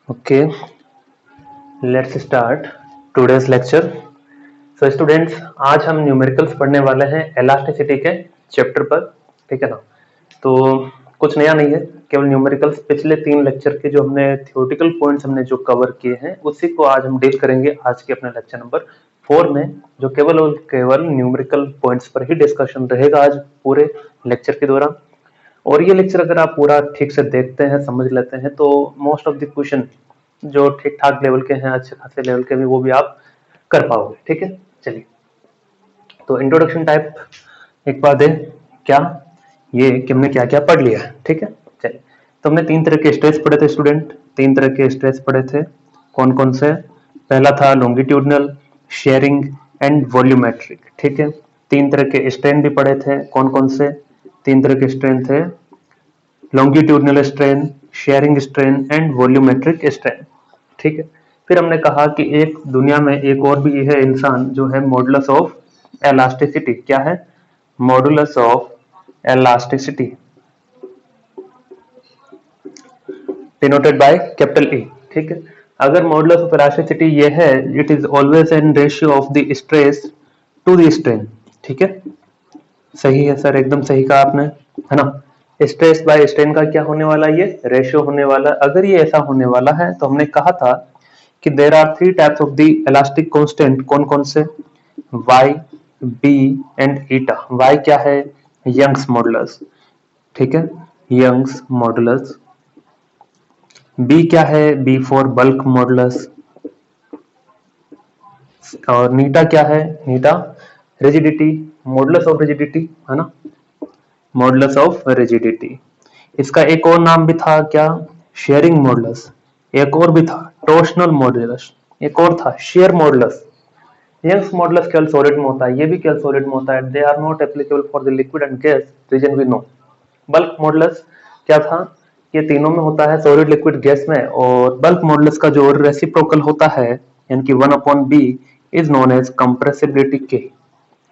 Okay, let's start today's lecture. So students, आज हम numericals पढ़ने वाले हैं इलास्टिसिटी के चैप्टर पर, ठीक है ना। तो कुछ नया नहीं है, केवल न्यूमेरिकल्स पिछले 3 लेक्चर के जो हमने थियोरेटिकल पॉइंट्स हमने जो कवर किए हैं उसी को आज हम डील करेंगे आज के अपने लेक्चर नंबर 4 में, जो केवल और केवल न्यूमेरिकल पॉइंट्स पर ही डिस्कशन रहेगा आज पूरे लेक्चर के दौरान। और ये लेक्चर अगर आप पूरा ठीक से देखते हैं, समझ लेते हैं, तो मोस्ट ऑफ द क्वेश्चन जो ठीक ठाक लेवल के हैं, अच्छे खासे लेवल के भी, वो भी आप कर पाओगे। ठीक है, चलिए। तो इंट्रोडक्शन टाइप एक बार दें क्या ये कि हमने क्या क्या पढ़ लिया है। ठीक है, चलिए। तो हमने 3 तरह के स्ट्रेस पढ़े थे स्टूडेंट, 3 तरह के स्ट्रेस पढ़े थे। कौन कौन से? पहला था लॉन्गिट्यूडनल, शेयरिंग एंड वॉल्यूमेट्रिक। ठीक है। 3 तरह के स्ट्रेन भी पढ़े थे। कौन कौन से 3 तरह के स्ट्रेन थे? Longitudinal strain, sharing strain and volumetric strain. ठीक है। फिर हमने कहा कि एक दुनिया में एक और भी है इंसान जो है मॉडुलस ऑफ एलास्टिसिटी। क्या है? Modulus of elasticity denoted by capital E. ठीक है। अगर मॉडुलस ऑफ एलास्टिसिटी ये है, it is always in ratio of the stress to the strain. ठीक है, सही है सर, एकदम सही कहा आपने, है ना। स्ट्रेस बाय स्ट्रेन का क्या होने वाला? ये रेशियो होने वाला। अगर ये ऐसा होने वाला है तो हमने कहा था कि there are 3 types of the elastic constant. कौन कौन से? y, b and eta. y क्या है? Young's modulus. ठीक है, यंग्स मॉडुलस। b क्या है? b for bulk modulus. और नीटा क्या है? नीटा रिजिडिटी, मॉडुलस ऑफ रिजिडिटी, है ना, मॉडुलस ऑफ रिजिडिटी। इसका एक और नाम भी था, क्या? Sharing modulus. एक और भी था टॉर्शनल मॉडुलस, एक और था शेयर मॉडुलस। यंग्स मॉडुलस केवल सॉलिड में होता है, ये भी केवल सॉलिड में होता है। They are not applicable for the liquid and gas reason we know. Bulk modulus क्या था? ये तीनों में होता है, सॉलिड, लिक्विड, गैस में। और बल्क मॉडुलस का जो रेसिप्रोकल होता है, यानी कि 1/b is known as compressibility के।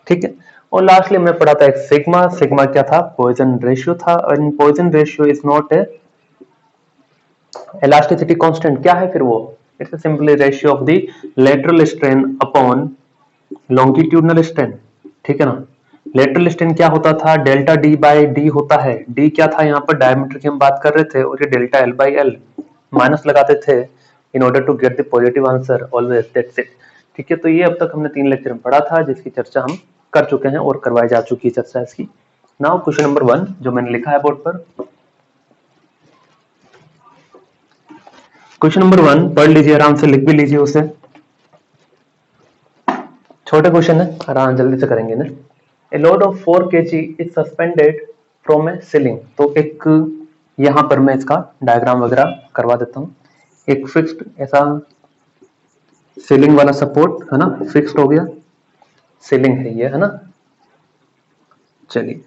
ठीक है। और लास्टली हमने पढ़ा था एक सिग्मा। सिग्मा क्या था? पॉइजन रेशियो था। और Poisson ratio is not a elasticity constant. क्या है फिर वो? It's simply ratio of the lateral strain upon longitudinal strain. ठीक है ना। लेटरल स्ट्रेन क्या होता था? डेल्टा डी बाई डी होता है। डी क्या था? यहाँ पर डायमीटर की हम बात कर रहे थे, और ये delta L by L minus लगाते थे in order to get the positive answer always, that's it. ठीक है। तो ये अब तक हमने 3 लेक्चर में पढ़ा था, जिसकी चर्चा हम कर चुके हैं और करवाई जा चुकी है चर्चा इसकी। नाउ क्वेश्चन नंबर 1 जो मैंने लिखा है बोर्ड पर, क्वेश्चन नंबर 1 पढ़ लीजिए, आराम से लिख भी लीजिए उसे। छोटे क्वेश्चन है, आराम जल्दी से करेंगे ना। A load of 4 kg is suspended from A ceiling. तो एक यहां पर मैं इसका डायग्राम वगैरह करवा देता हूं। एक फिक्स्ड ऐसा सीलिंग वाला सपोर्ट है ना, फिक्स्ड हो गया, सीलिंग है ये, है ना। चलिए,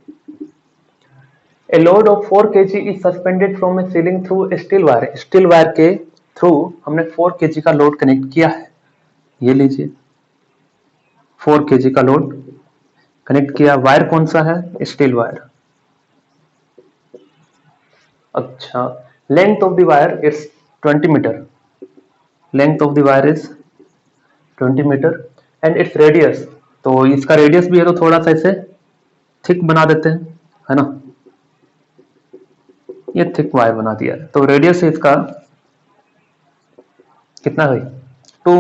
a load of 4 kg is suspended from A ceiling through steel wire. Steel wire के थ्रू हमने 4 kg का लोड कनेक्ट किया है। ये लीजिए, 4 kg का लोड कनेक्ट किया। वायर कौन सा है? Steel wire. अच्छा, length of the wire is 20 metre. Length of the wire is 20 metre and its radius. तो इसका रेडियस भी है, तो थोड़ा सा इसे थिक बना देते हैं, है ना। ये थिक वायर बना दिया है, तो रेडियस इसका कितना है? 2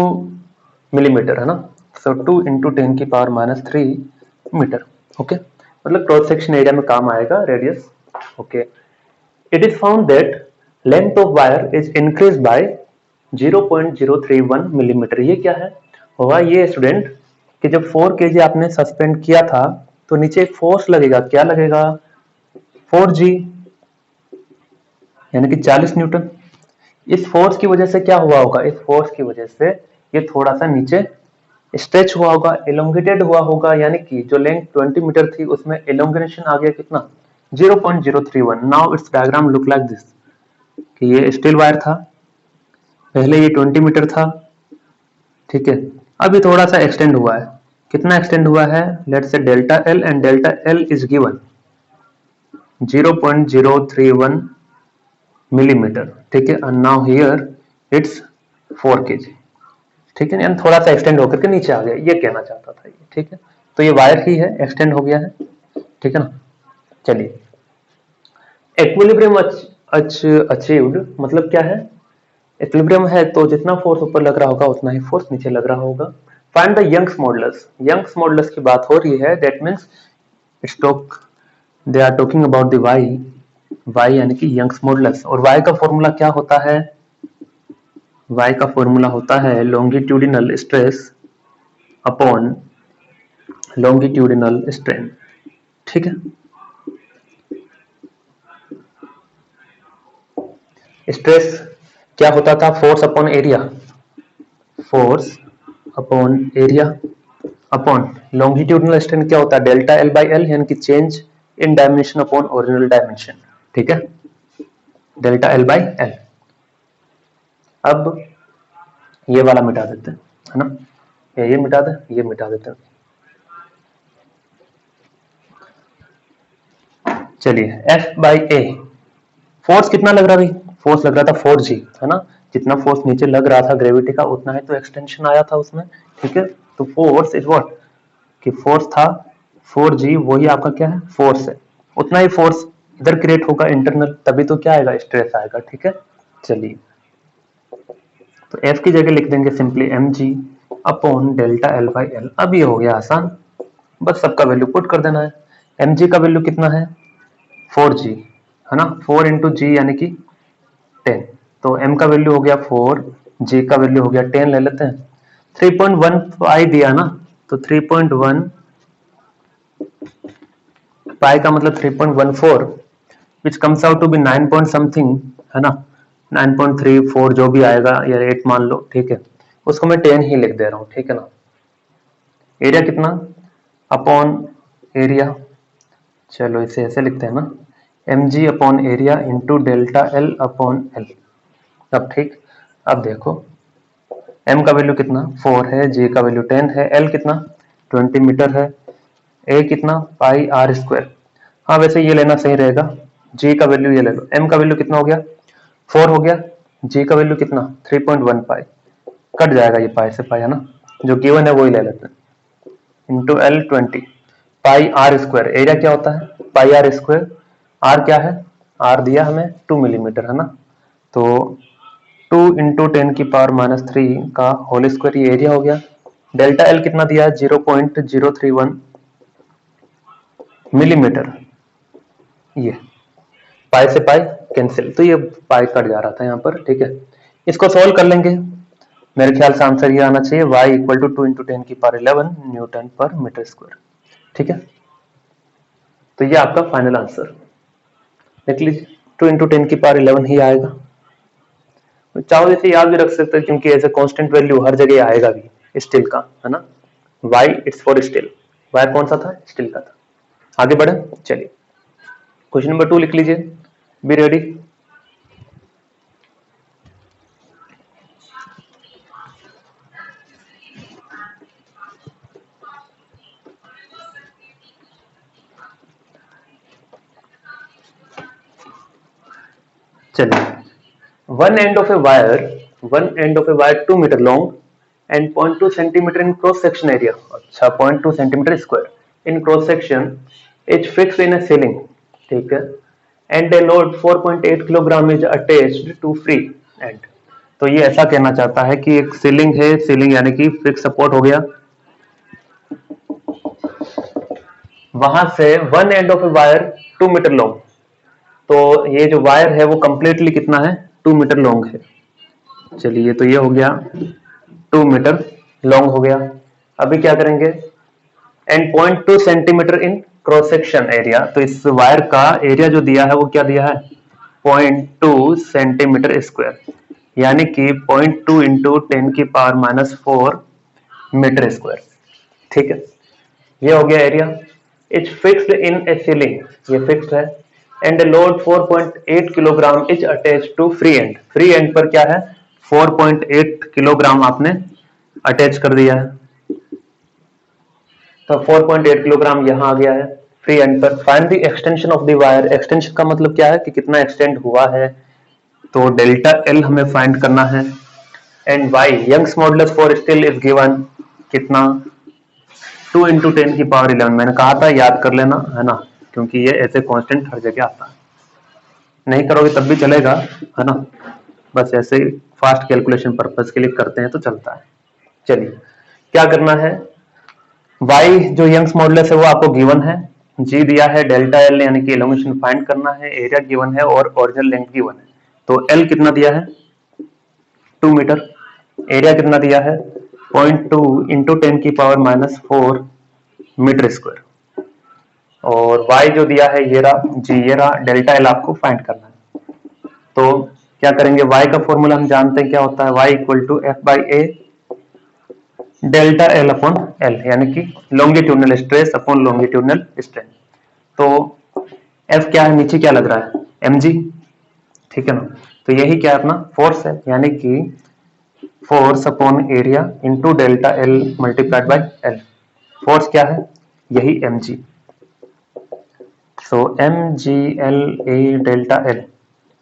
मिलीमीटर, है ना। सो 2 इंटू 10 की पावर -3 मीटर। ओके, मतलब क्रॉस सेक्शन एरिया में काम आएगा radius. Okay, it is found that length of wire is increase by 0.031 millimetre. ये क्या है? होगा ये स्टूडेंट कि जब 4 kg आपने सस्पेंड किया था तो नीचे एक फोर्स लगेगा। क्या लगेगा? 4G, यानी कि 40 न्यूटन। इस फोर्स की वजह से क्या हुआ होगा? इस फोर्स की वजह से ये थोड़ा सा नीचे स्ट्रेच हुआ होगा, एलोंगेटेड हुआ होगा, यानी कि जो लेंथ 20 मीटर थी उसमें एलोंगेशन आ गया कितना? 0.031। Now it's diagram look like this, कि ये स्टील वायर था, पहले ये 20 मीटर था, ठीक है। अभी थोड़ा सा एक्सटेंड हुआ है। कितना एक्सटेंड हुआ है? Let's say delta L, and delta L is given 0.031 millimetre, ठीक है। And now here it's 4 kg, ठीक है, यानी थोड़ा सा एक्सटेंड होकर के नीचे आ गया, ये कहना चाहता था ये, ठीक है। तो ये वायर ही है, एक्सटेंड हो गया है, ठीक है ना। चलिए, इक्विलिब्रियम अचीव्ड मतलब क्या है, इक्विलिब्रियम है तो जितना फोर्स ऊपर लग रहा होगा उतना ही फोर्स नीचे लग रहा होगा। Find the Young's modulus, Young's modulus की बात हो रही है, that means it's talk, they are talking about the Y, Y यानी कि यंग्स मॉडुलस। और वाई का फॉर्मूला क्या होता है, वाई का फॉर्मूला होता है longitudinal stress upon longitudinal strain, ठीक है। स्ट्रेस क्या होता था, force upon area, force upon area upon longitudinal strain क्या होता है, डेल्टा एल बाई एल, यानी कि change in dimension upon original dimension, ठीक है, डेल्टा एल बाई एल। अब ये वाला मिटा देते हैं, है ना, ये मिटा दे, ये मिटा देते हैं। चलिए, एफ बाई ए, फोर्स कितना लग रहा भाई, फोर्स लग रहा था 4g, है ना, जितना फोर्स नीचे लग रहा था ग्रेविटी का उतना ही तो एक्सटेंशन आया था उसमें, ठीक है। तो फोर्स इज व्हाट, कि फोर्स था 4g, वही आपका क्या है, फोर्स है, उतना ही फोर्स इधर क्रिएट होगा इंटरनल, तभी तो क्या आएगा, स्ट्रेस आएगा, ठीक है। चलिए, तो F की जगह लिख देंगे simply mg upon delta L by L. अब ये हो गया आसान, बस सबका वैल्यू पुट कर देना है। mg का वैल्यू कितना है, 4g, है ना, 4 इंटू जी यानी कि 10, तो m का वैल्यू हो गया 4, g का वैल्यू हो गया 10, ले लेते हैं। 3.1 दिया ना, तो 3.1 पाई का मतलब 3.14, which comes out to be 9 point something, है ना, 9.34 जो भी आएगा, या 8 मान लो, ठीक है, उसको मैं 10 ही लिख दे रहा हूँ, ठीक है ना। एरिया कितना, अपॉन एरिया, चलो इसे ऐसे लिखते हैं ना, mg upon area into delta L upon L. अब ठीक, अब देखो m का वैल्यू कितना 4 है, j का वैल्यू 10 है, l कितना 20 मीटर है, a कितना पाई आर स्क्वायर। हाँ वैसे ये लेना सही रहेगा, g का वैल्यू ये ले लो, m का वैल्यू कितना हो गया 4 हो गया, g का वैल्यू कितना 3.1 पाई, कट जाएगा ये पाई से पाई, है ना, जो गिवन है वही ले लेते हैं, into L 20 pi R square. Area क्या होता है, पाई आर स्क्वायर, आर क्या है, आर दिया हमें 2 मिलीमीटर, है ना, तो 2 इंटू 10 की पावर माइनस 3 का होल स्क्वायर, ये एरिया हो गया। डेल्टा एल कितना दिया है 0.031 मिलीमीटर, ये पाई से पाई कैंसिल, तो ये पाई कट जा रहा था यहाँ पर, ठीक है। इसको सॉल्व कर लेंगे, मेरे ख्याल से आंसर ये आना चाहिए, y इक्वल टू 2 इंटू 10 की power 11 newton per metre square, ठीक है। तो ये आपका फाइनल आंसर देख लीजिए, 2 इंटू 10 की पावर 11 ही आएगा। चाहो इसे याद भी रख सकते हैं, क्योंकि एज ए कांस्टेंट वैल्यू हर जगह आएगा भी स्टील का, है ना, why it's for steel, wire कौन सा था, स्टील का था। आगे बढ़े, चलिए क्वेश्चन नंबर 2 लिख लीजिए, बी रेडी। चलिए, one end of a wire 2 metre long and 0.2 centimetre in cross section area, अच्छा 0.2 centimetre square in cross section is fixed in a ceiling, ठीक है, and a load 4.8 kilogram is attached to free end. तो ये ऐसा कहना चाहता है कि एक सीलिंग है, सीलिंग यानी कि फिक्स सपोर्ट हो गया, वहां से one end of a wire 2 metre long, तो ये जो वायर है वो कंप्लीटली कितना है 2 मीटर लॉन्ग है। चलिए, तो ये हो गया 2 मीटर लॉन्ग हो गया। अभी क्या करेंगे, and 0.2 centimetre in cross section area, तो इस वायर का एरिया जो दिया है वो क्या दिया है 0.2 सेंटीमीटर स्क्वायर, यानी कि 0.2 इंटू 10 की पावर माइनस 4 मीटर स्क्वायर, ठीक है। ये हो गया area. Is fixed in a ceiling, ये फिक्स्ड है, and load 4.8 kilogram is attach to free end, free end पर क्या है 4.8 किलोग्राम आपने अटैच कर दिया है, तो 4.8 किलोग्राम यहां आ गया है फ्री एंड पर। Find the extension of the wire, extension का मतलब क्या है कि कितना एक्सटेंड हुआ है तो डेल्टा एल हमें फाइंड करना है। And Y Young's modulus for steel is given कितना 2 × 10⁻11। मैंने कहा था याद कर लेना है ना, क्योंकि ये ऐसे कांस्टेंट हर जगह आता है, नहीं करोगे तब भी चलेगा है ना, बस ऐसे फास्ट कैलकुलेशन पर्पस के लिए करते हैं तो चलता है। चलिए क्या करना है, y जो यंग्स मॉडुलस है वो आपको गिवन है, g दिया है, डेल्टा एल यानी कि एलोंगेशन फाइंड करना है, एरिया गिवन है और ओरिजिनल लेंथ गिवन है। तो l कितना दिया है 2 मीटर, एरिया कितना दिया है 0.2 × 10⁻⁴ मीटर स्क्वायर, और y जो दिया है ये रहा g, ये रहा, डेल्टा एल आपको फाइंड करना है। तो क्या करेंगे, y का फॉर्मूला हम जानते हैं क्या होता है, y = F/A delta L upon L, यानी कि longitudinal stress upon longitudinal strain. तो F क्या है, नीचे क्या लग रहा है mg, ठीक है ना, तो यही क्या है अपना फोर्स है, यानी कि force upon area into delta L multiplied by L. Force क्या है, यही mg, सो mgLA डेल्टा एल।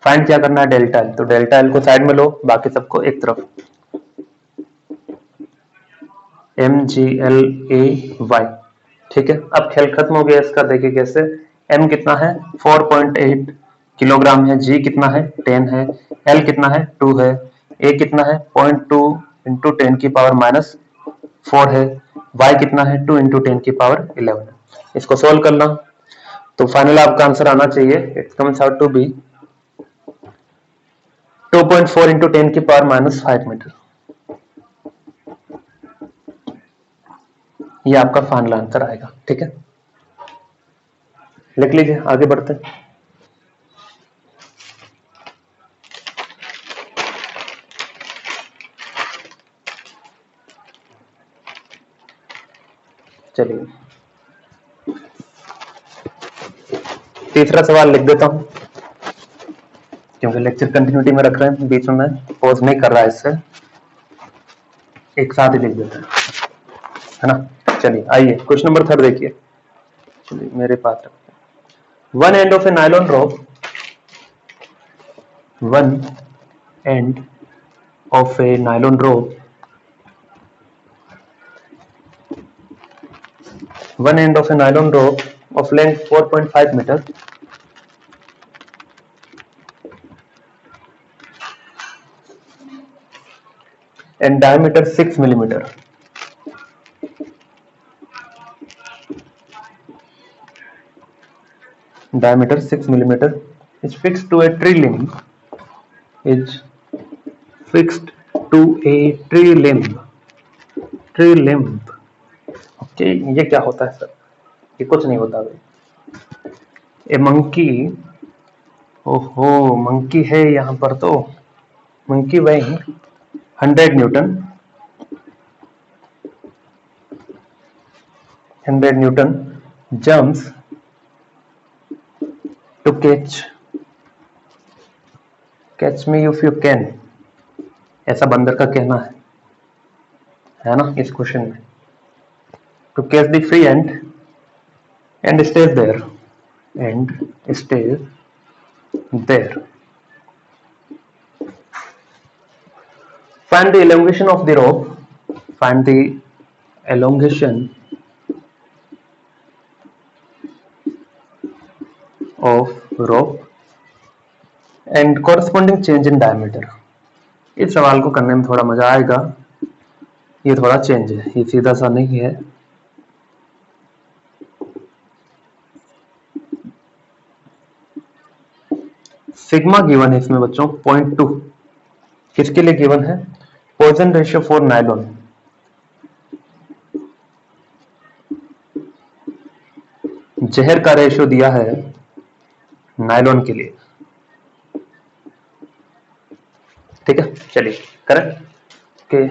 फाइंड क्या करना है डेल्टा एल, तो डेल्टा एल को साइड में लो, बाकी सबको एक तरफ, mgLAY, ठीक है। अब खेल खत्म हो गया इसका, देखिए कैसे, m कितना है 4.8 किलोग्राम है, g कितना है 10 है, l कितना है 2 है, a कितना है 0.2 × 10⁻⁴ है, y कितना है 2 × 10⁻11 है। इसको सोल्व करना तो फाइनल आपका आंसर आना चाहिए, it comes out to be 2.4 × 10⁻⁵ metre. ये आपका फाइनल आंसर आएगा, ठीक है, लिख लीजिए, आगे बढ़ते हैं। चलिए तीसरा सवाल लिख देता हूं, क्योंकि लेक्चर कंटिन्यूटी में रख रहे हैं, बीच में पॉज नहीं कर रहा है, इससे एक साथ ही लिख देते है ना। चलिए आइए क्वेश्चन नंबर 3 देखिए, चलिए मेरे पास रखते हैं। One end of a nylon rope, one end of a nylon rope, one end of a nylon rope of length 4.5 meter and diameter 6 millimeter is fixed to a tree limb, is fixed to a tree limb। Okay, ये क्या होता है sir, ये कुछ नहीं होता भाई, ए monkey, ओहो मंकी है यहाँ पर, तो मंकी वही 100 Newton, 100 Newton jumps to catch me if you can, ऐसा बंदर का कहना है ना इस क्वेश्चन में, to catch the free and stays there, find the elongation of the rope, find the elongation of rope and corresponding change in diameter। इस सवाल को करने में थोड़ा मजा आएगा, ये थोड़ा चेंज है, ये सीधा सा नहीं है। सिग्मा गिवन है इसमें बच्चों 0.2, किसके लिए गिवन है, पॉइजन रेशियो फॉर नायलॉन, जहर का रेशियो दिया है नायलॉन के लिए, ठीक है। चलिए करें कि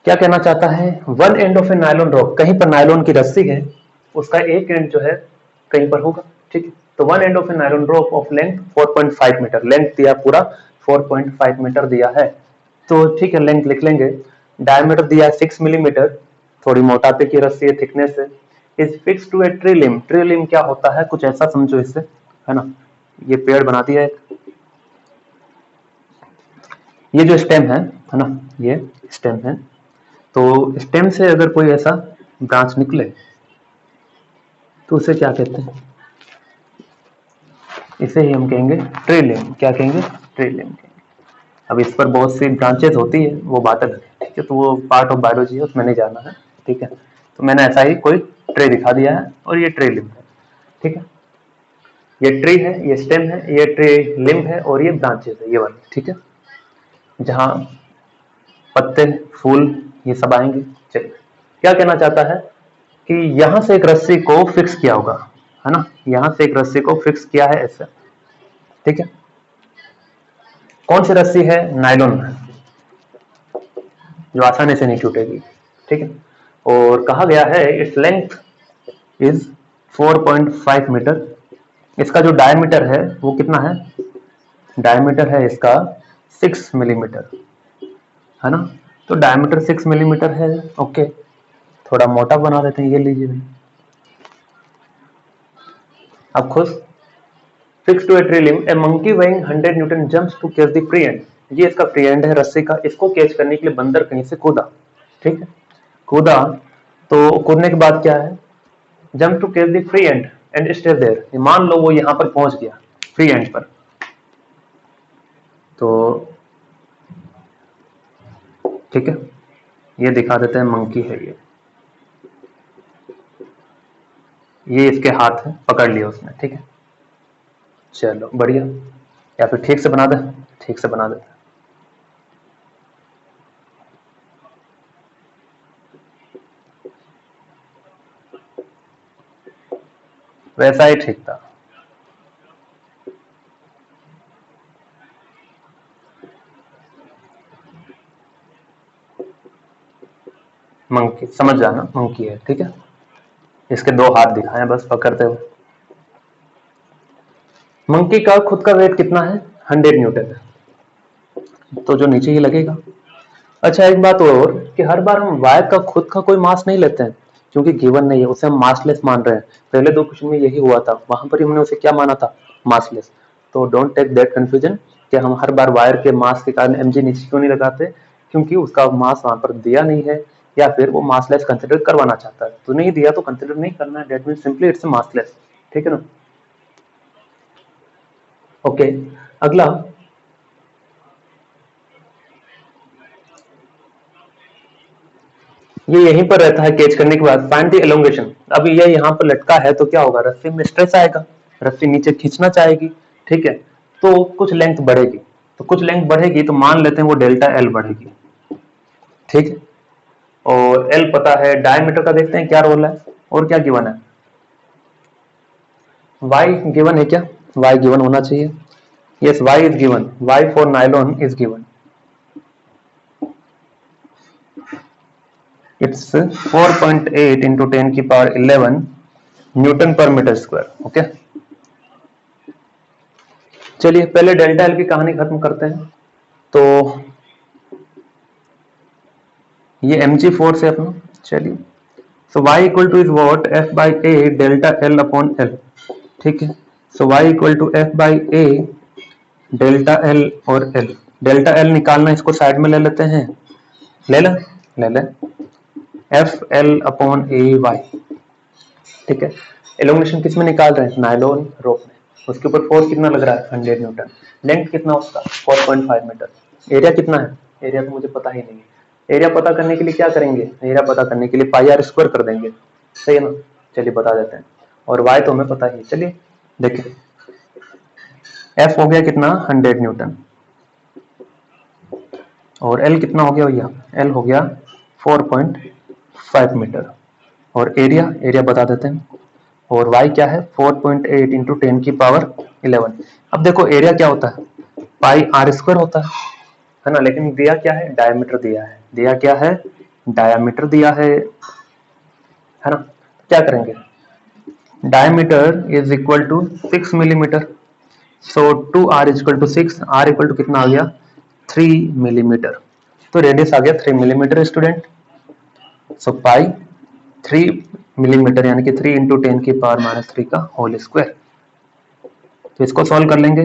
क्या कहना चाहता है, one end of a nylon rope, कहीं पर नायलॉन की रस्सी है, उसका एक एंड जो है कहीं पर होगा, ठीक है। तो one end of a nylon rope of length 4.5 metre, length दिया पूरा 4.5 मीटर दिया है, तो ठीक है लेंथ लिख लेंगे। डायमीटर दिया है 6 मिलीमीटर, थोड़ी मोटापे की रस्सी है, थिकनेस है। Is fix to a tree limb, tree limb क्या होता है, कुछ ऐसा समझो इससे, है ना, ये पेड़ बना दिया है, ये जो स्टेम है ना, ये स्टेम है। तो स्टेम से अगर कोई ऐसा ब्रांच निकले तो उसे क्या कहते हैं? इसे ही हम कहेंगे ट्री लिम्ब। क्या कहेंगे? ट्री लिम्ब कहेंगे। अब इस पर बहुत सी ब्रांचेस होती है, वो बात अलग है, ठीक है, तो वो पार्ट ऑफ बायोलॉजी है, उसमें नहीं जाना है, ठीक है। तो मैंने ऐसा ही कोई ट्री दिखा दिया है और ये ट्री लिम्ब है, ठीक है। ये ट्री है, ये स्टेम है, ये ट्री लिम्ब है और ये ब्रांचेस है, ये वाली, ठीक है, जहां पत्ते फूल ये सब आएंगे। चलिए, क्या कहना चाहता है कि यहां से एक रस्सी को फिक्स किया होगा, है ना, यहां से एक रस्सी को फिक्स किया है ऐसे, ठीक है। कौन सी रस्सी है? नायलॉन, जो आसानी से नहीं टूटेगी, ठीक है। और कहा गया है इट्स लेंथ इज 4.5 मीटर। इसका जो डायमीटर है वो कितना है? डायमीटर है इसका 6 मिलीमीटर, है ना। तो डायमीटर 6 मिलीमीटर है, ओके। थोड़ा मोटा बना देते हैं, ये लीजिए भाई। अब खुश। Fix to a tree limb, a monkey weighing 100 newton jumps to catch the free end. ये इसका फ्री एंड है रस्सी का, इसको कैच करने के लिए बंदर कहीं से कूदा, ठीक है, कूदा। तो कूदने के बाद क्या है? Jump to catch the free end and stay there. मान लो वो यहां पर पहुंच गया फ्री एंड पर, तो ठीक है, ये दिखा देते हैं मंकी है ये इसके हाथ है, पकड़ लिया उसने, ठीक है। चलो बढ़िया, या फिर ठीक से बना दे, ठीक से बना दे। वैसा ही ठीक था। मंकी, समझ जाना मंकी है, ठीक है। इसके दो हाथ दिखाए बस पकड़ते हुए। मंकी का खुद का वेट कितना है? 100 न्यूटन है, तो जो नीचे ही लगेगा। अच्छा एक बात और, कि हर बार हम वायर का खुद का कोई मास नहीं लेते हैं, क्योंकि गिवन नहीं है, उसे हम मासलेस मान रहे हैं। पहले दो क्वेश्चन में यही हुआ था, वहां पर ही हमने उसे क्या माना था? मासलेस। तो डोंट टेक दैट कंफ्यूजन कि हम हर बार वायर के मास के कारण mg नीचे क्यों नहीं लगाते, क्योंकि उसका मास वहां पर दिया नहीं है, या फिर वो मासलेस कंसिडर करवाना चाहता है। तो नहीं दिया तो कंसिडर नहीं करना है, that mean simply it's massless, ठीक है ना। ओके, अगला। ये यहीं पर रहता है कैच करने के बाद। Find the elongation. अब ये यहाँ पर लटका है तो क्या होगा? रस्सी में स्ट्रेस आएगा, रस्सी नीचे खींचना चाहेगी, ठीक है। तो कुछ लेंथ बढ़ेगी, तो कुछ लेंथ बढ़ेगी तो मान लेते हैं वो डेल्टा एल बढ़ेगी, ठीक है। और एल पता है, डायमीटर का देखते हैं क्या रोल है और क्या गिवन है। वाई गिवन है क्या? वाई गिवन होना चाहिए। Yes, Y is given, Y for nylon is given. It's 4.8 into 10 की power 11 newton per metre square, okay. चलिए पहले डेल्टा एल की कहानी खत्म करते हैं। तो ये mg फोर्स है अपना, चलिए। So y equal to is what? f by a delta L upon L, ठीक है। So y equal to f by a delta L और एल। डेल्टा एल निकालना, इसको साइड में ले लेते हैं, ले लें, ले लें, एफ एल अपॉन ए वाई, ठीक है। एलोमिनेशन किस में निकाल रहे हैं? नायलॉन रोप में। उसके ऊपर फोर्स कितना लग रहा है? 100 न्यूटन। लेंथ कितना उसका? 4.5 मीटर। एरिया कितना है? एरिया तो मुझे पता ही नहीं है। एरिया पता करने के लिए क्या करेंगे? एरिया पता करने के लिए पाई आर स्क्वायर कर देंगे, सही है ना। चलिए बता देते हैं। और वाई तो हमें पता ही है। चलिए देखिए, एफ हो गया कितना? 100 न्यूटन। और एल कितना हो गया भैया? एल हो गया 4.5 मीटर। और एरिया, एरिया बता देते हैं। और y क्या है? 4.8 इंटू 10 की पावर 11। अब देखो एरिया क्या होता है? पाई आर स्क्वायर होता है ना। लेकिन दिया क्या है? डायमीटर दिया है। दिया क्या है? डायमीटर दिया है ना। क्या करेंगे? Diameter is equal to 6 millimetre. So 2r is equal to 6, r equal to कितना आ गया? 3 मिलीमीटर। तो रेडियस आ गया 3 मिलीमीटर स्टूडेंट। सो पाई 3 मिलीमीटर यानी कि 3 इंटू 10 की पावर -3 का होल स्क्वायर। तो इसको सॉल्व कर लेंगे।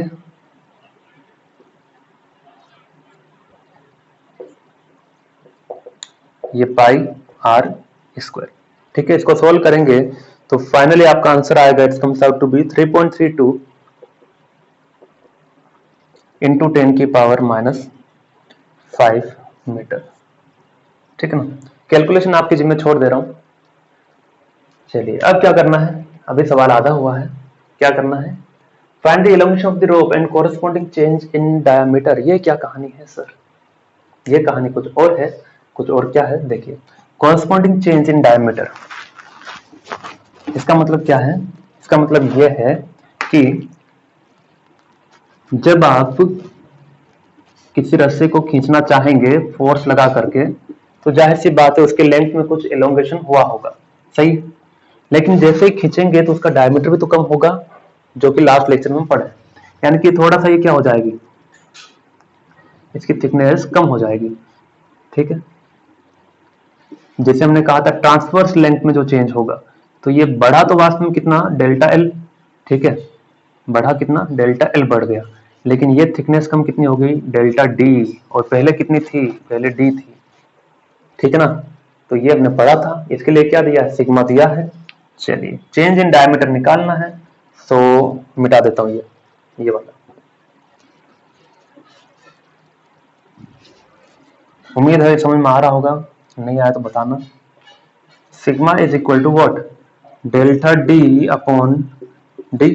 ये पाई आर स्क्वायर। ठीक है, इसको सोल्व करेंगे तो फाइनली आपका आंसर आएगा, it's comes out to be 3.32 into 10 की पावर -5 मीटर। ठीक है ना, कैलकुलेशन आपकी जिम्मे छोड़ दे रहा हूं। चलिए अब क्या करना है, अभी सवाल आधा हुआ है, क्या करना है, find the elongation of the rope and corresponding change in diameter. ये क्या कहानी है सर, ये कहानी कुछ और है, कुछ और क्या है देखिए। कोरस्पॉन्डिंग चेंज इन डायमीटर, इसका मतलब क्या है, इसका मतलब यह है कि जब आप किसी रस्सी को खींचना चाहेंगे फोर्स लगा करके, तो जाहिर सी बात है उसके लेंथ में कुछ एलोंगेशन हुआ होगा, सही। लेकिन जैसे ही खींचेंगे तो उसका डायमीटर भी तो कम होगा, जो कि लास्ट लेक्चर में पढ़े, यानी कि थोड़ा सा ये क्या हो जाएगी, इसकी थिकनेस कम हो जाएगी। ठीक है, जैसे हमने कहा था ट्रांसवर्स लेंथ में जो चेंज होगा, तो ये बढ़ा तो वास्तव में कितना, डेल्टा एल। ठीक है, बढ़ा कितना, डेल्टा एल बढ़ गया, लेकिन ये थिकनेस कम कितनी हो गई, डेल्टा डी, और पहले कितनी थी, पहले डी थी। ठीक है ना, तो ये हमने पढ़ा था, इसके लिए क्या दिया है, सिग्मा दिया है। चलिए चेंज इन डायमीटर निकालना है, तो मिटा देता हूं ये वाला। उम्मीद है समझ में आ रहा होगा, नहीं आया तो बताना। Sigma is equal to what, delta D upon D,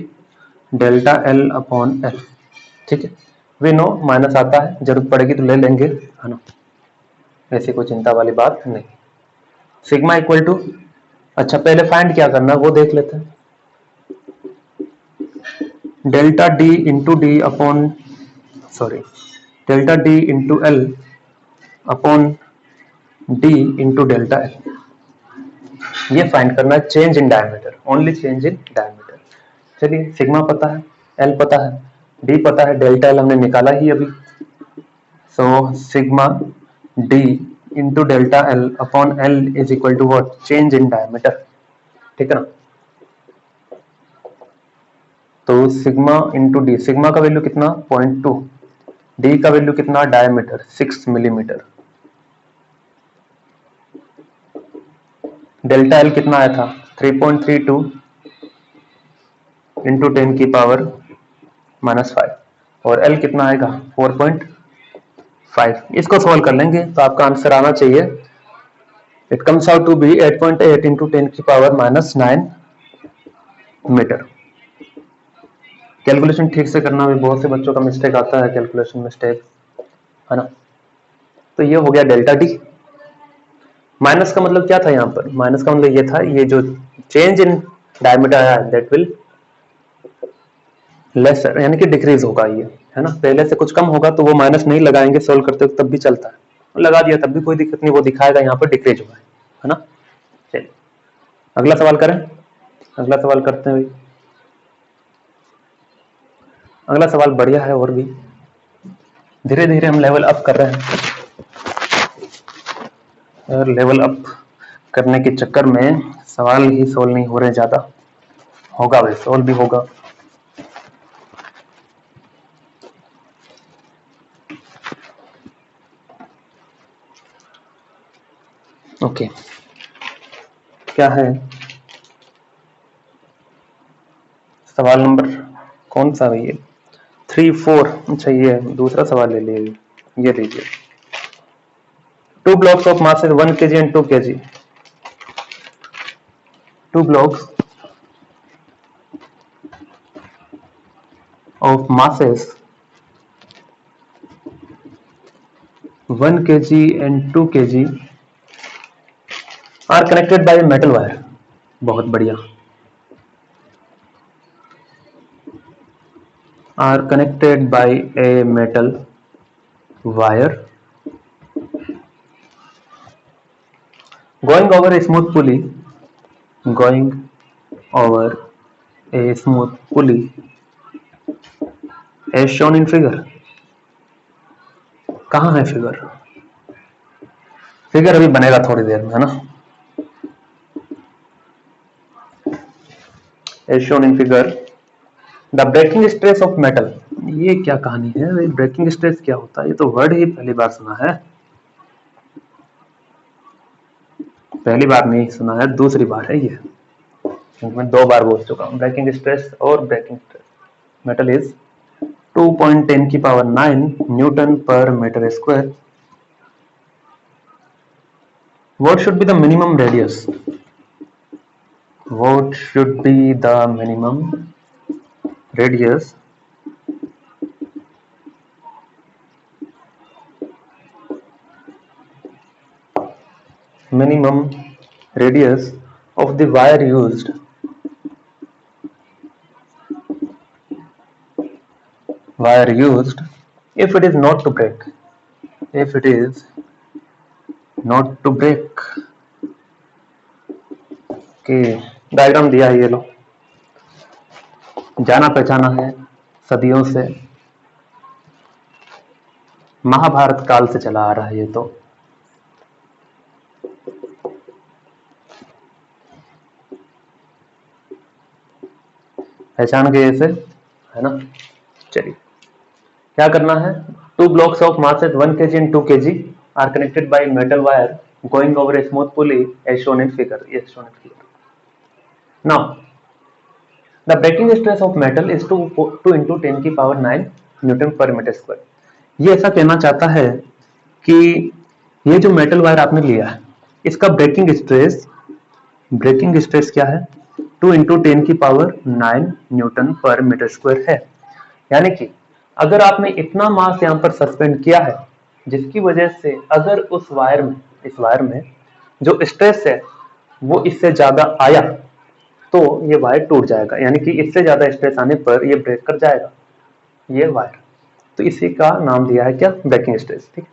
delta L upon L. ठीक है, वी नो माइनस आता है, जरूरत पड़ेगी तो ले लेंगे, है ना, ऐसी कोई चिंता वाली बात नहीं। सिग्मा इक्वल टू, अच्छा पहले फाइंड क्या करना है वो देख लेते हैं। Delta D into D upon, sorry, delta D into L upon D into delta L, ये फाइंड करना है change in diameter, only change in diameter. चलिए सिग्मा पता है, एल पता है, डी पता है, डेल्टा एल हमने निकाला ही अभी। So sigma D into delta L upon L is equal to what, change in diameter. ठीक है ना, तो सिग्मा इंटू डी, सिग्मा का वैल्यू कितना 0.2, डी का वैल्यू कितना, डायमीटर 6 मिलीमीटर, डेल्टा एल कितना आया था 3.32 इंटू 10 की पावर -5, और एल कितना आएगा 4.5। इसको सॉल्व कर लेंगे तो आपका आंसर आना चाहिए, it comes out to be 8.8 into 10 की पावर -9 मीटर। कैलकुलेशन ठीक से करना भी, बहुत से बच्चों का मिस्टेक आता है, कैलकुलेशन मिस्टेक, है ना। तो ये हो गया डेल्टा डी। माइनस का मतलब क्या था यहाँ पर, माइनस का मतलब ये था, ये जो चेंज इन डायमीटर आया दैट विल लेसर, यानी कि डिक्रीज होगा ये, है ना। पहले से कुछ कम होगा तो वो माइनस नहीं लगाएंगे सोल्व करते वक्त, तब भी चलता है, लगा दिया तब भी कोई दिक्कत नहीं, वो दिखाएगा यहाँ पर डिक्रीज हुआ है ना। चलिए अगला सवाल करें, अगला सवाल करते हैं भाई। अगला सवाल बढ़िया है, और भी धीरे धीरे हम लेवल अप कर रहे हैं, और लेवल अप करने के चक्कर में सवाल ही सोल्व नहीं हो रहे ज्यादा, होगा भाई सोल्व भी होगा। ओके क्या है सवाल नंबर, कौन सा है ये, 3, 4, अच्छा ये दूसरा सवाल ले लीजिए, ये लीजिए। 2 blocks of masses 1 kg and 2 kg, 2 blocks of masses 1 kg and 2 kg are connected by a metal wire। बहुत बढ़िया, are connected by a metal wire going over a smooth pulley, going over a smooth pulley as shown in figure। कहाँ है figure, figure अभी बनेगा थोड़ी देर में, है ना। as shown in figure the breaking stress of metal, ये क्या कहानी है, ब्रेकिंग स्ट्रेस क्या होता है, ये तो वर्ड ही पहली बार सुना है। पहली बार नहीं सुना है, दूसरी बार है ये, क्योंकि मैं 2 बार बोल चुका हूँ। ब्रेकिंग स्ट्रेस और ब्रेकिंग स्ट्रेस मेटल इज 2.10 की power 9 newton per metre square. What should be the minimum radius? What should be the minimum radius of the wire used if it is not to break, if it is not to break। कि diagram दिया है, ये लो, जाना पहचाना है सदियों से, महाभारत काल से चला आ रहा है ये तो। पहचान गए इसे, है ना। चलिए क्या करना है, 2 blocks of mass at 1 kg and 2 kg are connected by metal wire going over a smooth pulley as shown in figure। Yes, shown in figure। Now the breaking stress of metal is 2 into 10 की power 9 newton per metre square. ये ऐसा कहना चाहता है कि ये जो metal wire आपने लिया है, इसका ब्रेकिंग स्ट्रेस क्या है, 2 into 10 की power 9 newton per metre square है। यानी कि अगर आपने इतना मास यहाँ पर सस्पेंड किया है, जिसकी वजह से अगर इस वायर में जो स्ट्रेस है वो इससे ज्यादा आया तो ये वायर टूट जाएगा, यानी कि इससे ज्यादा स्ट्रेस आने पर ये ब्रेक कर जाएगा ये वायर। तो इसी का नाम दिया है क्या, ब्रेकिंग स्ट्रेस। ठीक।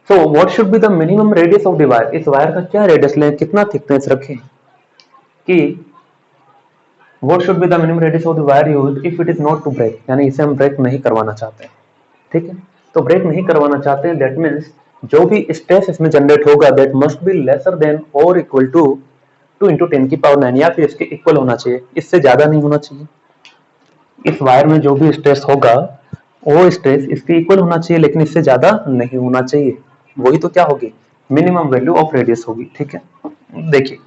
So what should be the minimum radius of the wire, इस वायर का क्या रेडियस लें, कितना थिकनेस रखें, कि what should be the minimum radius of the wire used if it is not to break, यानी इसे हम ब्रेक नहीं करवाना चाहते हैं। ठीक है, तो ब्रेक नहीं करवाना चाहते हैं, दैट मीन्स जो भी स्ट्रेस इसमें जनरेट होगा that must be lesser than और इक्वल टू 2 into 10 की पावर 9, या फिर इसके इक्वल होना चाहिए, इससे ज्यादा नहीं होना चाहिए। इस वायर में जो भी स्ट्रेस होगा वो स्ट्रेस इसके इक्वल होना चाहिए, लेकिन इससे ज्यादा नहीं होना चाहिए। वही तो क्या होगी, मिनिमम वैल्यू ऑफ रेडियस होगी। ठीक है, देखिए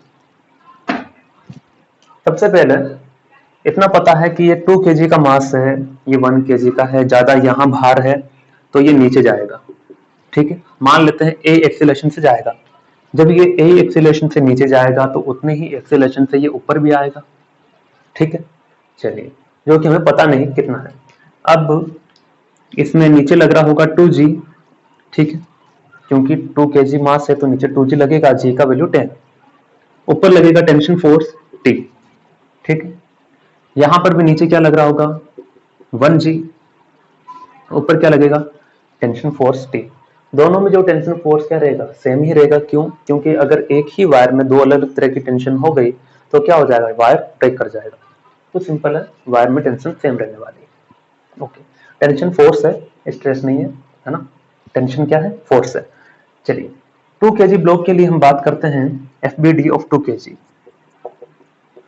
सबसे पहले इतना पता है कि ये 2 kg का मास है, ये 1 kg का है, ज्यादा यहाँ भार है तो ये नीचे जाएगा। ठीक है, मान लेते हैं ए एक्सीलरेशन से जाएगा, जब ये ए एक्सीलरेशन से नीचे जाएगा तो उतने ही एक्सीलरेशन से ये ऊपर भी आएगा। ठीक है, चलिए, जो कि हमें पता नहीं कितना है। अब इसमें नीचे लग रहा होगा 2g। ठीक है, क्योंकि 2 kg मास है तो नीचे 2g लगेगा, g का वैल्यू 10, ऊपर लगेगा टेंशन फोर्स T। ठीक है, यहां पर भी नीचे क्या लग रहा होगा 1g, ऊपर क्या लगेगा टेंशन फोर्स T। दोनों में जो टेंशन फोर्स क्या रहेगा, सेम ही रहेगा। क्यों, क्योंकि अगर एक ही वायर में 2 अलग अलग तरह की टेंशन हो गई तो क्या हो जाएगा, वायर ब्रेक कर जाएगा। तो सिंपल है, वायर में टेंशन सेम रहने वाली है। ओके, टेंशन फोर्स है, स्ट्रेस नहीं है ना, टेंशन क्या है, फोर्स है। चलिए 2 kg ब्लॉक के लिए हम बात करते हैं FBD of 2 kg।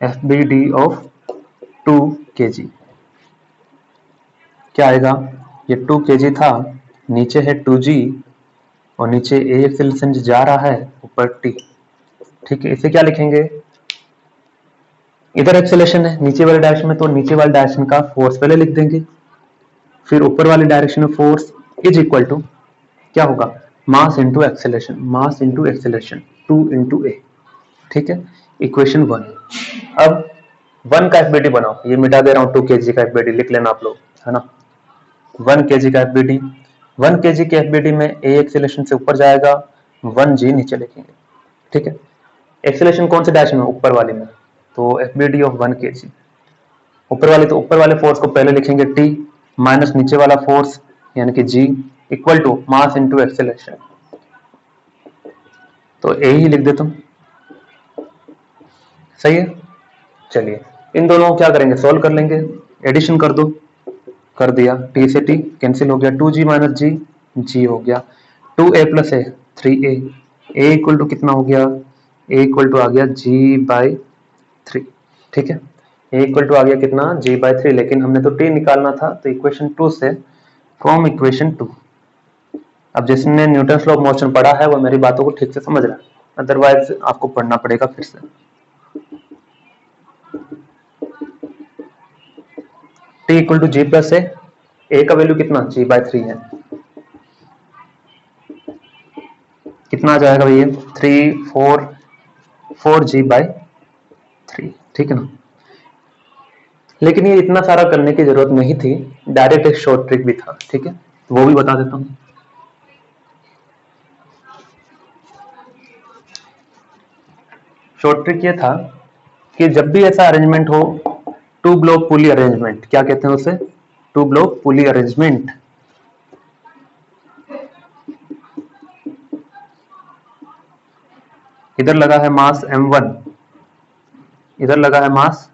FBD of 2 kg क्या आएगा, ये 2 kg था, नीचे है 2g और नीचे ए एक्सेलरेशन जा रहा है, ऊपर T। ठीक है, इसे क्या लिखेंगे, इधर एक्सेलरेशन है नीचे वाले डायरेक्शन में तो नीचे वाले डायरेक्शन का फोर्स पहले लिख देंगे, फिर ऊपर वाले डायरेक्शन में फोर्स इज इक्वल टू क्या होगा, मास into acceleration, mass into acceleration 2 into a। ठीक है, इक्वेशन 1। अब 1 का FBD बनाओ, ये मिटा दे रहा हूं, 2 kg का FBD लिख लेना आप लोग, है ना। 1 kg का FBD, 1 kg के FBD में a एक्सेलरेशन से ऊपर जाएगा, 1g नीचे लिखेंगे। ठीक है, एक्सेलरेशन कौन से डायरेक्शन में, ऊपर वाले में, तो FBD ऑफ 1 kg, ऊपर वाले तो ऊपर वाले फोर्स को पहले लिखेंगे T माइनस नीचे वाला फोर्स यानी कि G equal to mass into acceleration, तो ए ही लिख देता हूं। सही है, चलिए इन दोनों को क्या करेंगे, सोल्व कर लेंगे, एडिशन कर दो, कर दिया, T से T कैंसिल हो गया, 2G माइनस G, G हो गया 2A plus A 3A, A equal to कितना हो गया, A इक्वल टू आ गया G बाई 3। ठीक है, A इक्वल टू आ गया कितना, G बाई 3, लेकिन हमने तो T निकालना था, तो इक्वेशन 2 से, फ्रॉम इक्वेशन 2 अब जिसने न्यूटन लॉ ऑफ मोशन पढ़ा है वो मेरी बातों को ठीक से समझ रहा है, अदरवाइज आपको पढ़ना पड़ेगा फिर से। T equal to G plus A का वैल्यू कितना g/3 है, कितना आ जाएगा भैया 4g/3, ठीक है ना। लेकिन ये इतना सारा करने की जरूरत नहीं थी, डायरेक्ट एक शॉर्ट ट्रिक भी था, ठीक है, वो भी बता देता हूं। शॉर्ट ट्रिक ये था कि जब भी ऐसा अरेंजमेंट हो, टू ब्लॉक पुली अरेंजमेंट, क्या कहते हैं उसे, टू ब्लॉक पुली अरेंजमेंट, इधर लगा है मास m1, इधर लगा है मास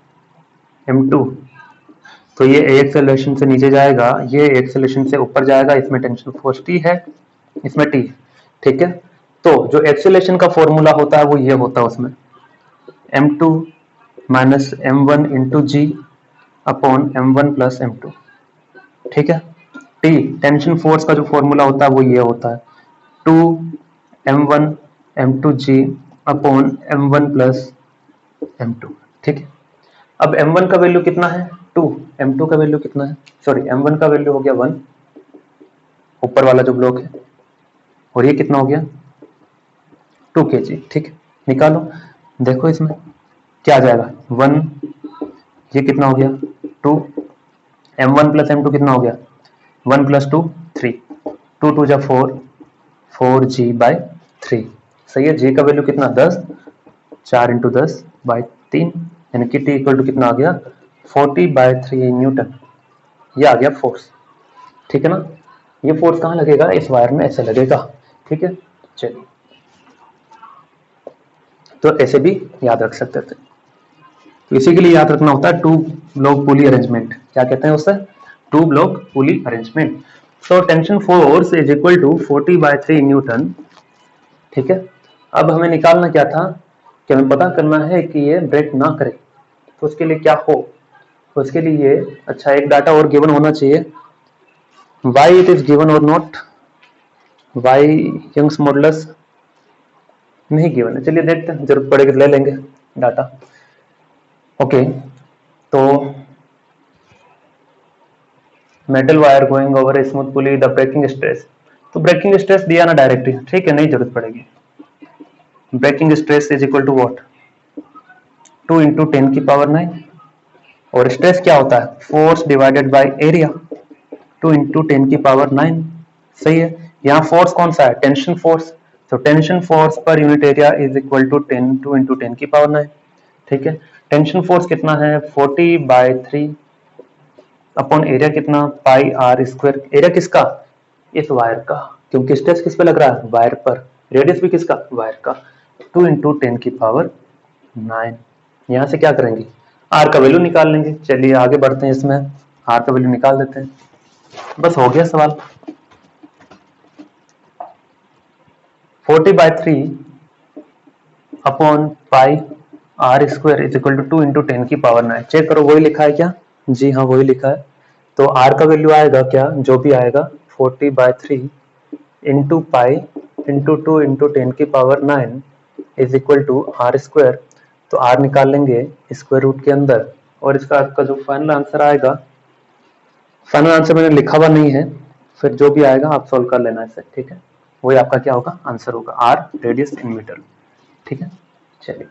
m2, तो ये एक एक्सेलरेशन से नीचे जाएगा, ये एक एक्सेलरेशन से ऊपर जाएगा, इसमें टेंशन फोर्स T है, इसमें T, ठीक है। तो जो एक्सेलरेशन का फॉर्मूला होता है वो ये होता है उसमें m2 माइनस m1 इंटू जी अपॉन m1 प्लस m2, ठीक है। T टेंशन फोर्स का जो फॉर्मूला होता है वो ये होता है 2m1 m2g upon m1 plus m2, ठीक है। अब m1 का वैल्यू कितना है 2, m2 का वैल्यू कितना है, सॉरी m1 का वैल्यू हो गया 1, ऊपर वाला जो ब्लॉक है, और ये कितना हो गया 2 kg, ठीक है। निकालो, देखो इसमें क्या आ जाएगा 1, ये कितना हो गया 2, m1 प्लस m2 कितना हो गया 1 प्लस 2 3, 2 2 जा 4, 4g/3, सही है। g का वैल्यू कितना 10, 4 इंटू 10/3, यानी कि t इक्वल टू कितना आ गया 40/3 न्यूटन, ये आ गया फोर्स, ठीक है ना। ये फोर्स कहाँ लगेगा, इस वायर में ऐसे लगेगा, ठीक है। चलिए, तो ऐसे भी याद रख सकते थे, तो इसी के लिए याद रखना होता है टू ब्लॉक पुली अरेंजमेंट, क्या कहते हैं उसे, two block pulley arrangement. So tension force is equal to 40/3 newton, ठीक है। अब हमें निकालना क्या था, कि हमें पता करना है कि ये ब्रेक ना करे, तो उसके लिए क्या हो, तो उसके लिए अच्छा एक डाटा और गिवन होना चाहिए, वाई इट इज गिवन और नॉट, वाई यंग्स मॉडुलस नहीं गिवन है, चलिए देखते हैं, जरूरत पड़ेगी तो ले लेंगे डाटा। ओके, तो metal wire going over a smooth pulley, the breaking stress, तो ब्रेकिंग स्ट्रेस दिया ना डायरेक्टली, ठीक है, नहीं जरूरत पड़ेगी। Breaking stress is equal to what 2 into 10 की पावर 9, और स्ट्रेस क्या होता है force divided by area, 2 into 10 की पावर 9, सही है। यहाँ फोर्स कौन सा है टेंशन फोर्स, तो tension force per unit area is equal to 10 2 into 10 की पावर 9, ठीक है। टेंशन फोर्स कितना है 40/3 अपॉन एरिया कितना पाई आर स्क्वायर, एरिया किसका इस वायर का, क्योंकि स्ट्रेस किस पे लग रहा है वायर पर, रेडियस भी किसका वायर का, 2 इंटू 10 की पावर 9। यहाँ से क्या करेंगे आर का वैल्यू निकाल लेंगे, चलिए आगे बढ़ते हैं, इसमें आर का वैल्यू निकाल देते हैं, बस हो गया सवाल। 40/3 upon pi R square is equal to 2 into 10 की पावर 9, चेक करो वही लिखा है क्या, जी हाँ वही लिखा है। तो आर का वैल्यू आएगा क्या, जो भी आएगा 40/3 इंटू पाई इंटू 2 इंटू 10 की power 9 is equal to R square, तो आर निकाल लेंगे स्क्वायर रूट के अंदर, और इसका आपका जो फाइनल आंसर आएगा, फाइनल आंसर मैंने लिखा हुआ नहीं है, फिर जो भी आएगा आप सॉल्व कर लेना इसे, ठीक है, वही आपका क्या होगा आंसर होगा, आर रेडियस इन मीटर, ठीक है। चलिए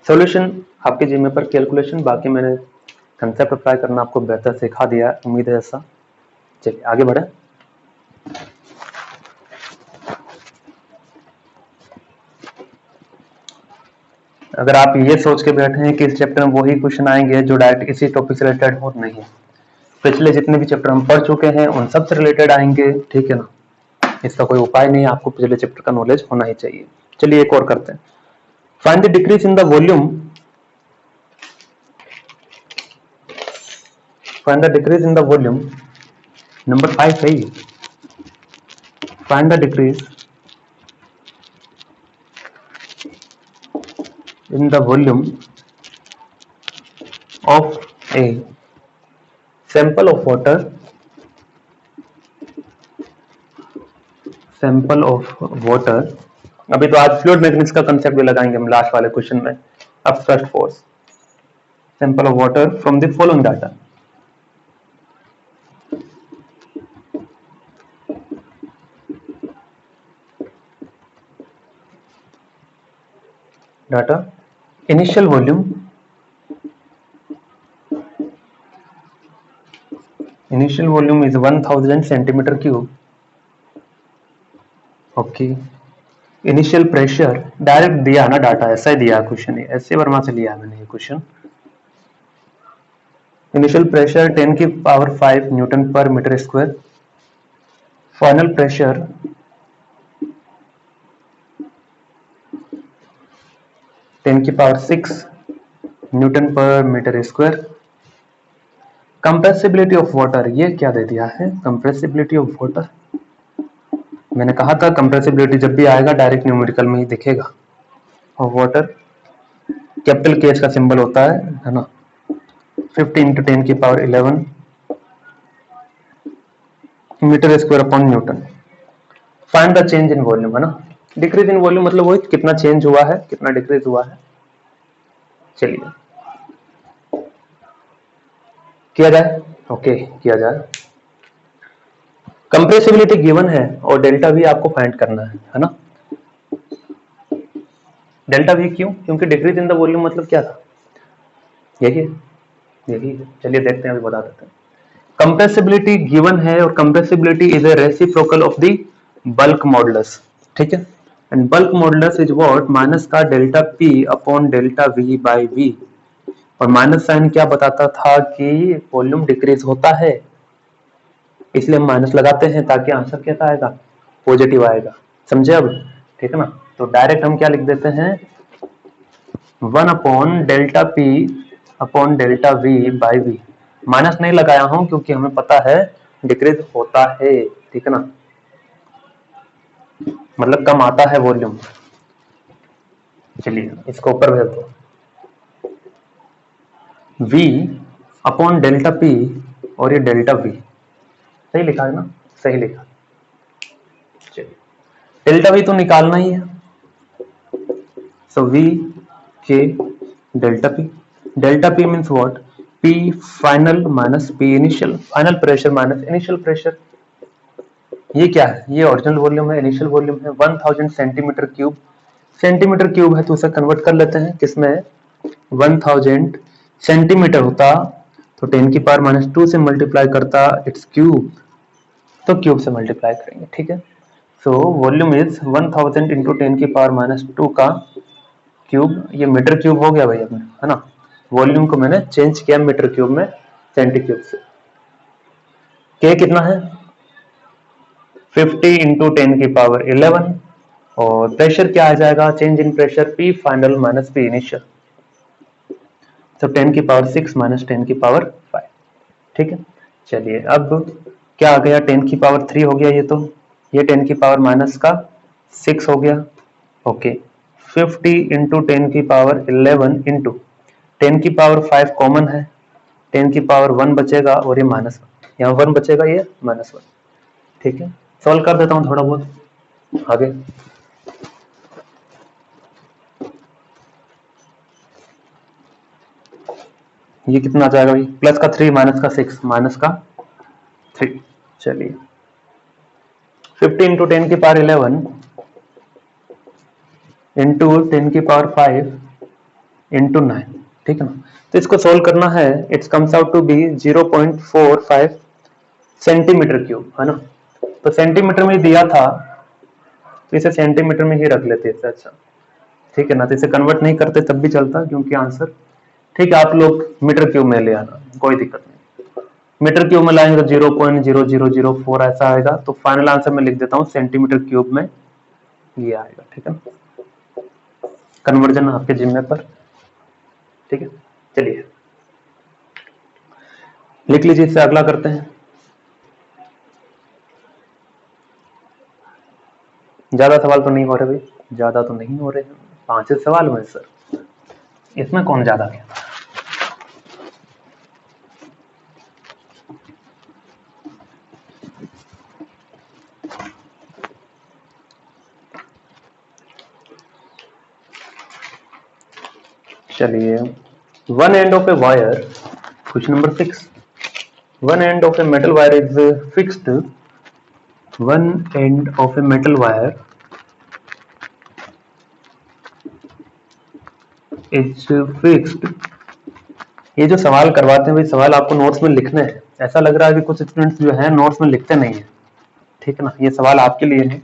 सॉल्यूशन आपके जिम्मे पर कैलकुलेशन, बाकी मैंने कंसेप्ट अप्लाई करना आपको बेहतर सिखा दिया, उम्मीद है ऐसा। चलिए आगे बढ़े, अगर आप ये सोच के बैठे हैं कि इस चैप्टर में वही क्वेश्चन आएंगे जो डायरेक्ट इसी टॉपिक से रिलेटेड हो, नहीं, पिछले जितने भी चैप्टर हम पढ़ चुके हैं उन सब से रिलेटेड आएंगे, ठीक है ना, इसका कोई उपाय नहीं, आपको पिछले चैप्टर का नॉलेज होना ही चाहिए। चलिए एक और करते हैं, find the decrease in the volume, find the decrease in the volume, number 5 है ये, find the decrease in the volume of a sample of water sample of water, अभी तो आज फ्लूइड मैकेनिक्स का कंसेप्ट भी लगाएंगे हम लास्ट वाले क्वेश्चन में। अब first force, sample of water from the following data, data initial volume, initial volume is 1000 centimetre cube. Okay, initial pressure direct दिया ना डाटा, ऐसा ही दिया क्वेश्चन, ऐसे वर्मा से लिया मैंने ये क्वेश्चन। इनिशियल प्रेशर 10 की power 5 newton per metre square, final pressure 10 की power 6 newton per metre square. Compressibility of water, ये क्या दे दिया है, कंप्रेसिबिलिटी ऑफ वाटर, मैंने कहा था कंप्रेसिबिलिटी जब भी आएगा डायरेक्ट न्यूमेरिकल में ही दिखेगा। और वाटर कैपिटल के का सिंबल होता है ना, 50 इंटू 10 की power 11 metre square upon newton. Find the change in volume, है ना, डिक्रीज इन वॉल्यूम मतलब वही कितना चेंज हुआ है, कितना डिक्रीज हुआ है। चलिए किया जाए, ओके किया जाए। कंप्रेसिबिलिटी गिवन है और डेल्टा वी आपको फाइंड करना है ना। डेल्टा वी क्यों, क्योंकि डिक्रीज इन द वॉल्यूम मतलब क्या था, यही है, यही है। चलिए देखते हैं, अभी बता देते हैं। कंप्रेसिबिलिटी गिवन है और compressibility is a reciprocal of the bulk modulus, ठीक है। And bulk modulus is what, minus का delta P upon delta V by V, और माइनस साइन क्या बताता था कि वॉल्यूम डिक्रीज होता है, इसलिए हम माइनस लगाते हैं ताकि आंसर कैसा आएगा, पॉजिटिव आएगा। समझे अब, ठीक है ना। तो डायरेक्ट हम क्या लिख देते हैं, 1 upon delta P upon delta V by V. Minus नहीं लगाया हूं क्योंकि हमें पता है डिक्रीज होता है, ठीक है ना, मतलब कम आता है वॉल्यूम। चलिए इसको ऊपर भेज दो, v अपॉन डेल्टा पी और ये डेल्टा वी, सही लिखा है ना, सही लिखा। चलिए डेल्टा वी तो निकालना ही है, सो v के delta P means what, p final minus p initial, final pressure minus initial pressure. ये क्या है, ये ओरिजिनल वॉल्यूम है, इनिशियल वॉल्यूम है 1000 सेंटीमीटर क्यूब। सेंटीमीटर क्यूब है तो उसे कन्वर्ट कर लेते हैं किसमें, 1000 सेंटीमीटर होता तो 10 की पावर माइनस 2 से मल्टीप्लाई करता इट्स क्यूब, तो क्यूब से मल्टीप्लाई करेंगे, ठीक है। सो वॉल्यूम इज 1000 इंटू 10 की पावर माइनस 2 का क्यूब, ये मीटर क्यूब हो गया भाई अपने, है ना। वॉल्यूम को मैंने चेंज किया मीटर क्यूब में सेंटी क्यूब से। के कितना है, 50 इंटू 10 की पावर 11, और प्रेशर क्या आ जाएगा, change in pressure P final minus P initial, तो 10 की पावर 6 माइनस 10 की पावर 5, ठीक है। चलिए अब क्या आ गया, 10 की पावर 3 हो गया ये, तो ये 10 की पावर माइनस का 6 हो गया, ओके। 50 इंटू 10 की पावर 11 इंटू 10 की पावर 5 कॉमन है, 10 की पावर 1 बचेगा और ये माइनस 1, यहाँ 1 बचेगा, ये माइनस 1, ठीक है। सॉल्व कर देता हूँ थोड़ा बहुत आगे। ये कितना आ जाएगा भाई, प्लस का 3 माइनस का 6 माइनस का 3। चलिए 50 इंटू 10 की पावर 11 इंटू 10 की पावर 5 इंटू 9, ठीक है ना। तो इसको सोल्व करना है, it's comes out to be 0.45 centimetre cube, है ना। तो सेंटीमीटर में दिया था तो इसे सेंटीमीटर में ही रख लेते हैं, अच्छा ठीक है ना। तो इसे कन्वर्ट नहीं करते तब भी चलता क्योंकि आंसर, ठीक है, आप लोग मीटर क्यूब में ले आना, कोई दिक्कत नहीं। मीटर क्यूब में लाएंगे तो 0.0004 ऐसा आएगा, तो फाइनल आंसर मैं लिख देता हूँ सेंटीमीटर क्यूब में ये आएगा, ठीक है। कन्वर्जन आपके जिम्मे पर, ठीक है। चलिए लिख लीजिए, इससे अगला करते हैं। ज्यादा सवाल तो नहीं हो रहे भाई, ज्यादा तो नहीं हो रहे हैं, 5 सवाल हुए सर, इसमें कौन ज्यादा है। चलिए, one end of a wire, question number 6, one end of a metal wire is fixed, one end of a metal wire is fixed. ये जो सवाल करवाते हैं भाई, सवाल आपको नोट्स में लिखने हैं। ऐसा लग रहा है कि कुछ स्टूडेंट्स जो है नोट्स में लिखते नहीं है, ठीक है ना। ये सवाल आपके लिए है,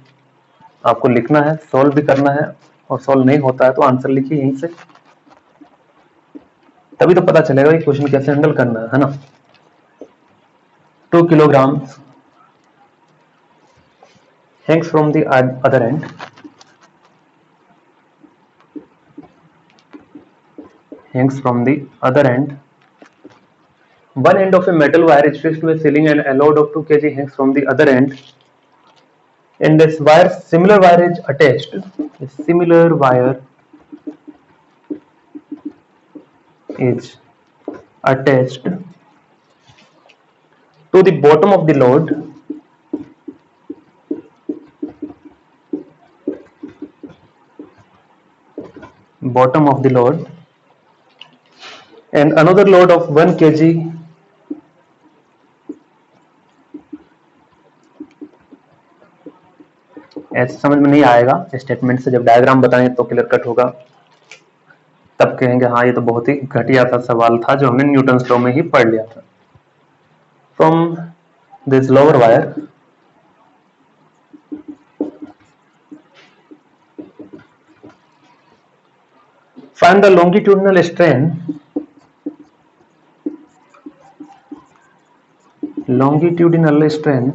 आपको लिखना है, सॉल्व भी करना है, और सॉल्व नहीं होता है तो आंसर लिखिए यहीं से, तभी तो पता चलेगा कि क्वेश्चन कैसे हैंडल करना है ना। 2 kilograms hangs from the other end, hangs from the other end. One end of a metal wire is fixed to a ceiling and a load of 2 kg hangs from the other end. And this wire, similar wire is attached. A similar wire is attached to the bottom of the load. Bottom of the load, and another load of 1 kg ऐसे समझ में नहीं आएगा statement से, जब diagram बताएंगे तो clear cut होगा, तब कहेंगे हाँ ये तो बहुत ही घटिया सा सवाल था जो हमने न्यूटन्स लॉ में ही पढ़ लिया था। From this lower wire, find the longitudinal strain, longitudinal strain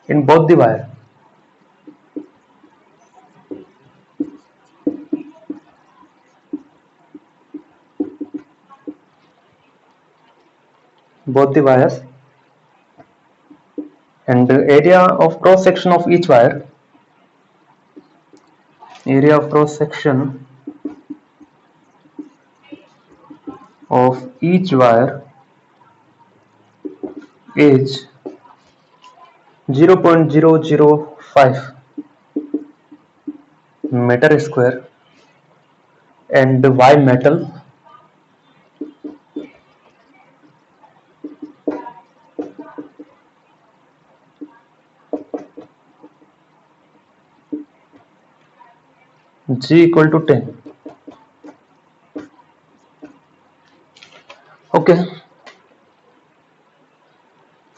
in both the wire. Both the wires, and the area of cross section of each wire, area of cross section of each wire is 0.005 meter square, and Y metal G equal to 10. Okay,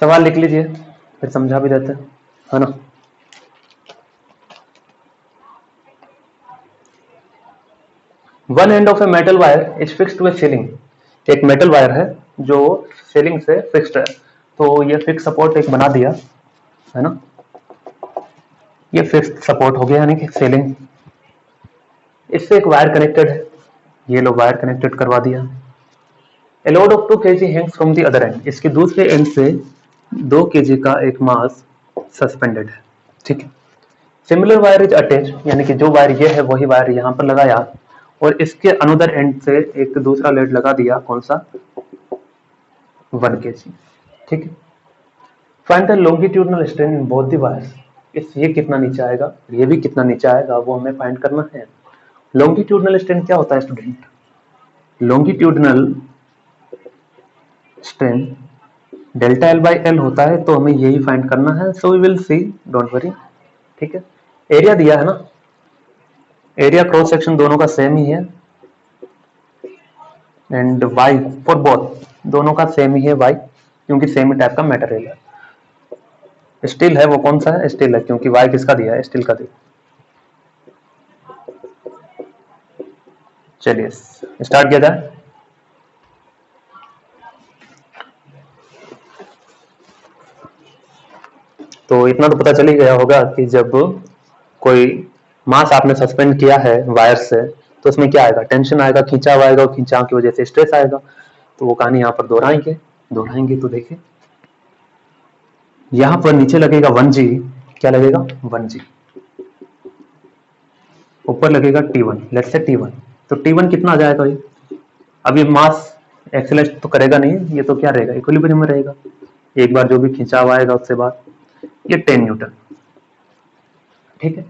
सवाल लिख लीजिए, फिर समझा भी देते हैं, है ना। One end of a metal wire is fixed to a ceiling, एक मेटल वायर है जो सीलिंग से फिक्स्ड है, तो ये फिक्स सपोर्ट एक बना दिया है ना, ये फिक्स्ड सपोर्ट हो गया यानी कि सीलिंग। इससे एक वायर कनेक्टेड है, ये लो वायर कनेक्टेड करवा दिया। A load of 2 kg hangs from the other end, इसके दूसरे एंड से 2 kg का एक मास सस्पेंडेड है, ठीक है। सिमिलर वायर इज अटैच, यानी कि जो वायर ये है वही वायर यहाँ पर लगाया, और इसके अनदर एंड से एक दूसरा लेड लगा दिया, कौन सा, 1 kg, ठीक है। Find the longitudinal strain in both the wires, इस ये कितना नीचे आएगा, ये भी कितना नीचे आएगा, वो हमें फाइंड करना है। लॉन्गिट्यूडिनल स्ट्रेन क्या होता है student, longitudinal strain delta L by L होता है, तो हमें यही फाइंड करना है। So we will see, don't worry, ठीक है। एरिया दिया है ना, एरिया क्रॉस सेक्शन दोनों का सेम ही है, एंड वाई फॉर बोथ, दोनों का सेम ही है वाई, क्योंकि सेम ही टाइप का मटेरियल है। स्टील है, वो कौन सा है, स्टील है, क्योंकि वाई किसका दिया है, स्टील का दिया। चलिए स्टार्ट किया जाए। तो इतना तो पता चल ही गया होगा कि जब कोई मास आपने सस्पेंड किया है वायर से, तो उसमें क्या आएगा, टेंशन आएगा, खिंचाव आएगा, और खिंचाव की वजह से स्ट्रेस आएगा। तो वो कहानी यहाँ पर दोहराएंगे तो देखिए, यहाँ पर नीचे लगेगा 1G, क्या लगेगा 1G, ऊपर लगेगा T1, लेट्स से T1, तो T1 कितना आ जाएगा ये, अब ये मास एक्सेलरेट तो करेगा नहीं, ये तो क्या रहेगा, इक्विलिब्रियम में रहेगा। एक बार जो भी खिंचाव आएगा उससे बाद ये 10 न्यूटन, ठीक है।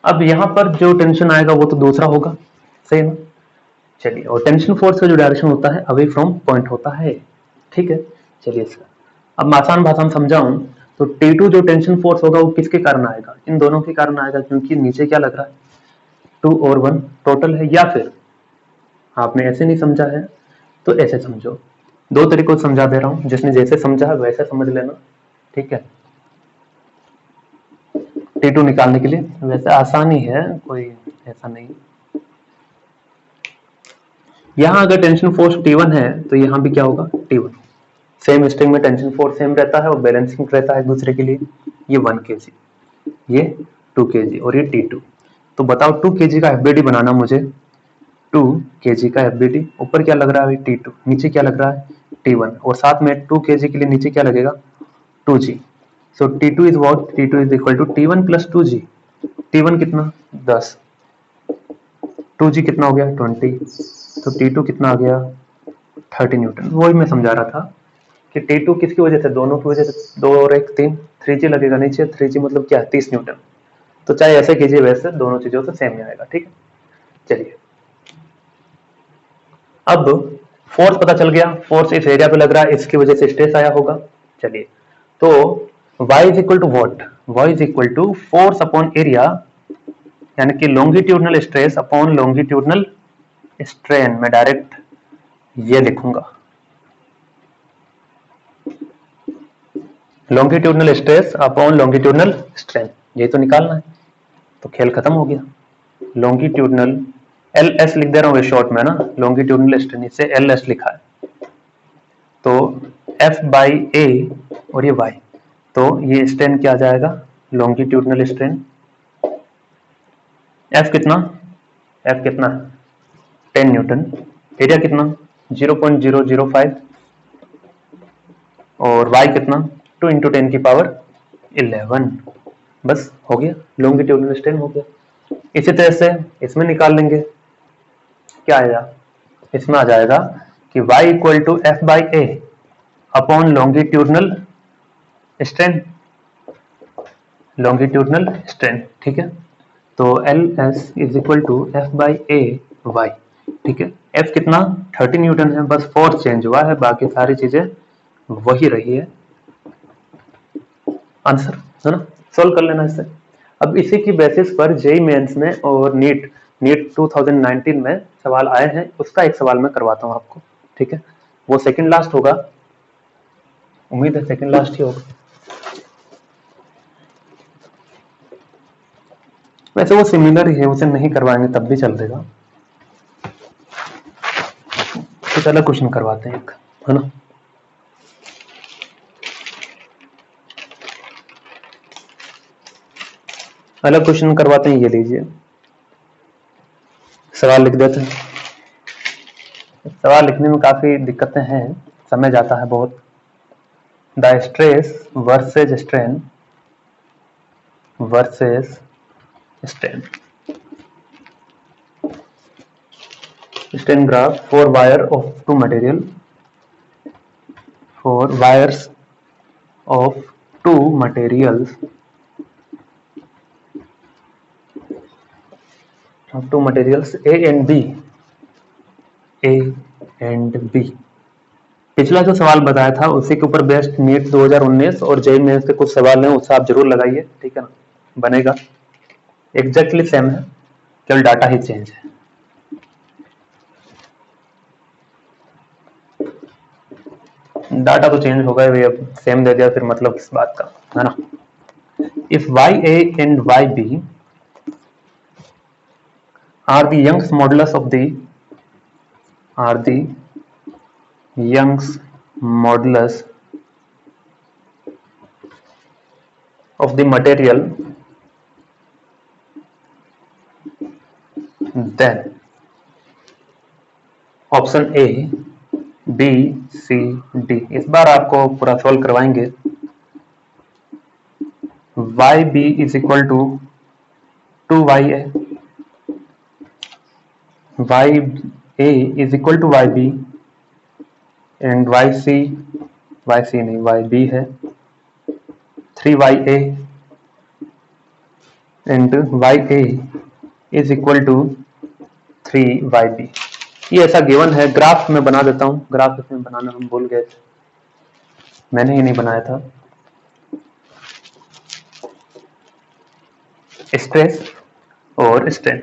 अब यहाँ पर जो टेंशन आएगा वो तो दूसरा होगा, सही ना, चलिए, और टेंशन फोर्स का जो डायरेक्शन होता है अवे फ्रॉम पॉइंट होता है। ठीक है, चलिए सर, अब मैं आसान भाषा में समझाऊं तो T2 जो टेंशन फोर्स होगा वो किसके कारण आएगा? इन दोनों के कारण आएगा, क्योंकि नीचे क्या लग रहा है 2 और 1 टोटल है। या फिर आपने ऐसे नहीं समझा है तो ऐसे समझो, दो तरीकों से समझा दे रहा हूं, जिसने जैसे समझा वैसे समझ लेना। ठीक है, T2 निकालने के लिए वैसे आसानी है, कोई ऐसा नहीं। यहां अगर टेंशन फोर्स T1 है तो यहां भी क्या होगा T1। सेम स्ट्रिंग में टेंशन फोर्स सेम रहता है और बैलेंसिंग रहता है एक दूसरे के लिए। ये 1 kg, ये 2 kg और ये T2। तो बताओ 2 kg का FBD बनाना मुझे, 2 kg का FBD, ऊपर क्या लग रहा है T2, नीचे क्या लग रहा है T1, और साथ में 2 kg के लिए नीचे क्या लगेगा 2g। So T2 is what, T2 is equal to T1 plus 2g। T1 कितना 10, 2g कितना हो गया 20, तो T2 कितना आ गया 30 न्यूटन। वही मैं समझा रहा था कि T2 किसकी वजह से, दोनों की वजह से, 2 और 1 3, 3g लगेगा नीचे, 3g मतलब क्या 30 न्यूटन। तो चाहे ऐसे कीजिए वैसे दोनों चीजों से सेम ही आएगा। ठीक है, चलिए अब फोर्स पता चल गया, फोर्स इस एरिया पे लग रहा है, इसकी वजह से स्ट्रेस आया होगा। चलिए, तो y is equal to what, y is equal to force upon area, यानी कि longitudinal stress upon longitudinal strain. मैं डायरेक्ट ये लिखूंगा, longitudinal stress upon longitudinal strain, यही तो निकालना है। तो खेल खत्म हो गया। लॉन्गिट्यूडनल एल एस लिख दे रहा हूँ शॉर्ट में ना, लॉन्गिट्यूडनल स्ट्रेन इसे एल एस लिखा है, तो एफ बाई ए और ये वाई, तो ये स्ट्रेन क्या आ जाएगा लॉन्गिट्यूडनल स्ट्रेन। एफ कितना, एफ कितना 10 न्यूटन, एरिया कितना 0.005 और वाई कितना 2 इंटू 10 की पावर 11। बस हो गया, लॉन्गिट्यूडनल स्ट्रेन हो गया। इसी तरह से इसमें निकाल लेंगे, क्या आएगा इसमें आ जाएगा कि y equal to F by A upon longitudinal strain, longitudinal strain. ठीक है, तो L S is equal to F by A Y. ठीक है, एफ कितना 30 न्यूटन है, बस फोर्स चेंज हुआ है, बाकी सारी चीजें वही रही है। आंसर है ना, सोल्व कर लेना इससे। अब इसी की बेसिस पर जेई मेंस में और नीट 2019 में सवाल आए हैं, उसका एक सवाल मैं करवाता हूं आपको। ठीक है, वो सेकंड लास्ट होगा, उम्मीद है सेकंड लास्ट ही होगा। वैसे वो सिमिलर ही है, उसे नहीं करवाएंगे तब भी चल देगा। तो चलो क्वेश्चन करवाते हैं एक, है ना। अलग क्वेश्चन करवाते हैं, ये लीजिए सवाल लिख देते हैं। सवाल लिखने में काफी दिक्कतें हैं, समय जाता है बहुत। The stress versus strain versus strain, strain graph for wire of two material, for wires of two materials, two materials A and B, A and B. पिछला जो सवाल बताया था उसी के ऊपर बेस्ट नीट 2019 और जेई मेंस के कुछ सवाल हैं, उससे आप जरूर लगाइए। ठीक है ना, बनेगा एग्जैक्टली सेम है, केवल डाटा ही चेंज है। डाटा तो चेंज होगा ही, अब सेम दे दिया फिर मतलब किस बात का, है ना। If Y A and Y B are the Young's modulus of the Young's modulus of the material, then option A B C D. इस बार आपको पूरा सॉल्व करवाएंगे। Y B is equal to 2y A, Y A is equal to Y B and Y C नहीं Y B है 3y A and Y A is equal to 3y B. ये ऐसा given है, graph में बना देता हूँ, graph इसमें बनाना हम भूल गए थे, मैंने ही नहीं बनाया था। स्ट्रेस और स्ट्रेन,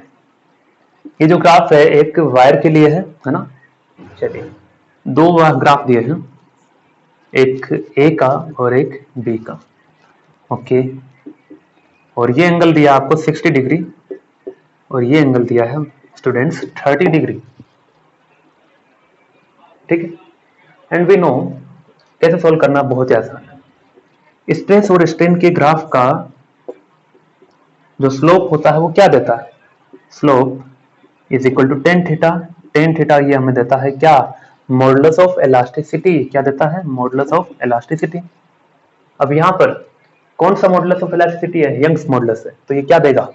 ये जो ग्राफ है एक वायर के लिए है ना। चलिए दो ग्राफ दिए हैं, एक ए का और एक बी का, ओके। और ये एंगल दिया आपको 60 डिग्री और ये एंगल दिया है स्टूडेंट्स 30 डिग्री, ठीक है। एंड वी नो कैसे सोल्व करना बहुत ही आसान है। स्ट्रेस और स्ट्रेन के ग्राफ का जो स्लोप होता है वो क्या देता है, slope is equal to tan theta. Tan theta ये हमें देता है क्या, मॉडुलस ऑफ इलास्टिसिटी, क्या देता है, मॉडुलस ऑफ इलास्टिसिटी। अब यहाँ पर कौन सा मॉडुलस ऑफ इलास्टिसिटी है, यंग्स मॉडुलस है, तो ये क्या देगा,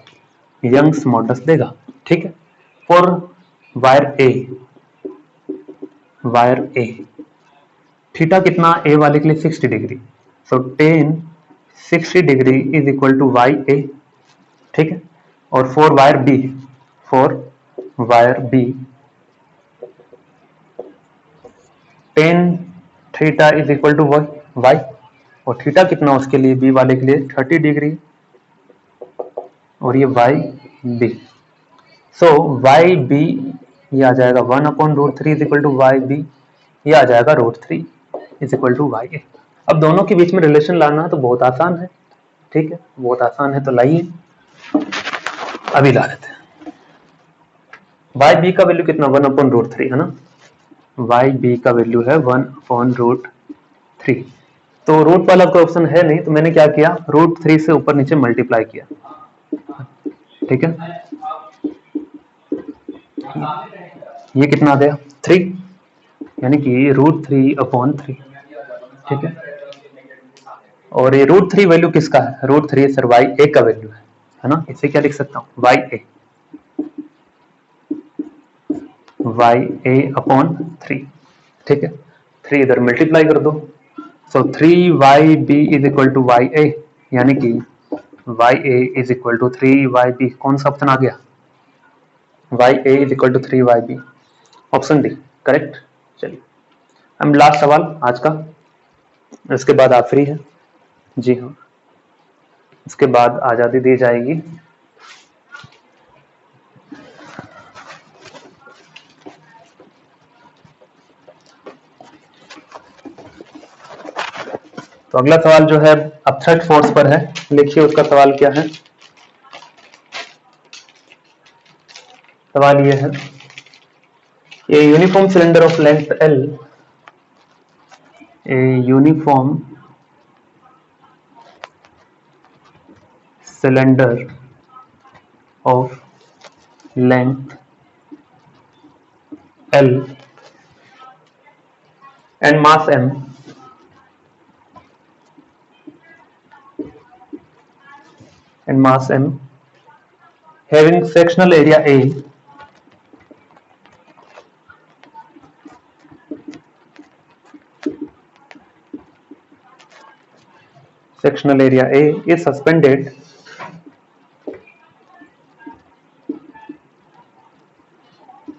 यंग्स मॉडुलस देगा, ठीक है। For wire A, wire A theta कितना, ए वाले के लिए 60 degree, so tan 60 degree is equal to Y A, ठीक है। और for wire B, for wire B tan theta is equal to Y, और थीटा कितना उसके लिए, बी वाले के लिए 30 डिग्री, और ये Y B, so Y B ये आ जाएगा 1/√3 is equal to Y B, ये आ जाएगा √3 is equal to Y A. अब दोनों के बीच में रिलेशन लाना है तो बहुत आसान है, ठीक है, बहुत आसान है, तो लाइए अभी ला लेते हैं। वाई बी का वैल्यू कितना, 1/√3 है ना, वाई बी का वैल्यू है 1/√3, तो रूट वाला कोई ऑप्शन है नहीं, तो मैंने क्या किया, √3 से ऊपर नीचे मल्टीप्लाई किया, ठीक है। ये कितना आ गया 3, यानी कि √3/3, ठीक है। और ये √3 वैल्यू किसका है, √3 सर वाई ए का वैल्यू है ना, इसे क्या लिख सकता हूँ, वाई ए/3, ठीक है। 3 इधर मल्टीप्लाई कर दो, so 3YB is equal to Y A, यानी कि Y A is equal to 3YB, कौन सा ऑप्शन आ गया, Y A is equal to 3YB, option D correct. चलिए हम लास्ट सवाल आज का, इसके बाद आप फ्री है, जी हाँ, इसके बाद आज़ादी दी जाएगी। तो अगला सवाल जो है अब थर्ड फोर्स पर है, लिखिए उसका सवाल क्या है। सवाल ये है, a uniform cylinder of length L, a uniform cylinder of length L and mass M having sectional area A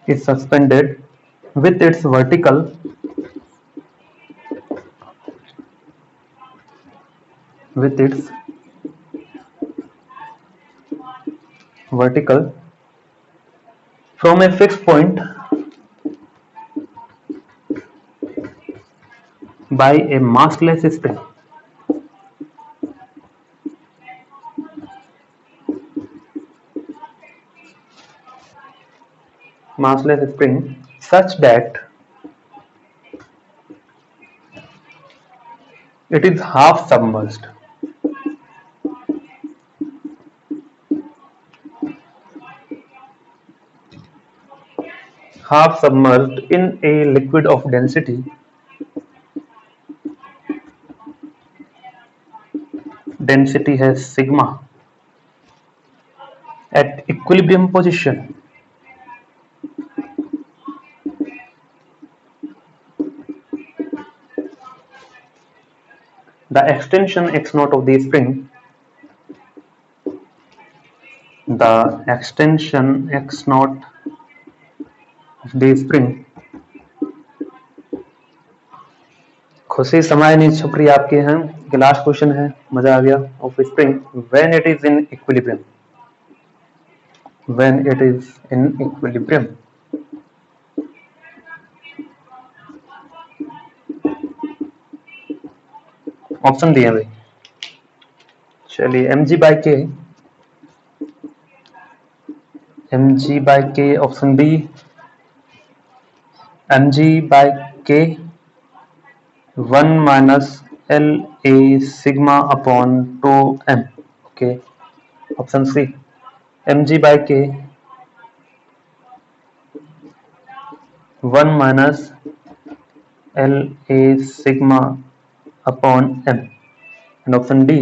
is suspended with its vertical from a fixed point by a massless spring. Such that it is half submerged. In a liquid of density has sigma at equilibrium position. The extension x0 of the spring of the spring. खुशी समय नहीं छुप रही आपके हैं कि last question है, मजा आ गया। Of spring when it is in equilibrium, when it is in equilibrium. Option दिए भाई, चलिए mg/k option B mg/k 1 minus LA sigma upon 2m। Okay, option C mg/k 1 minus LA sigma upon m, and option D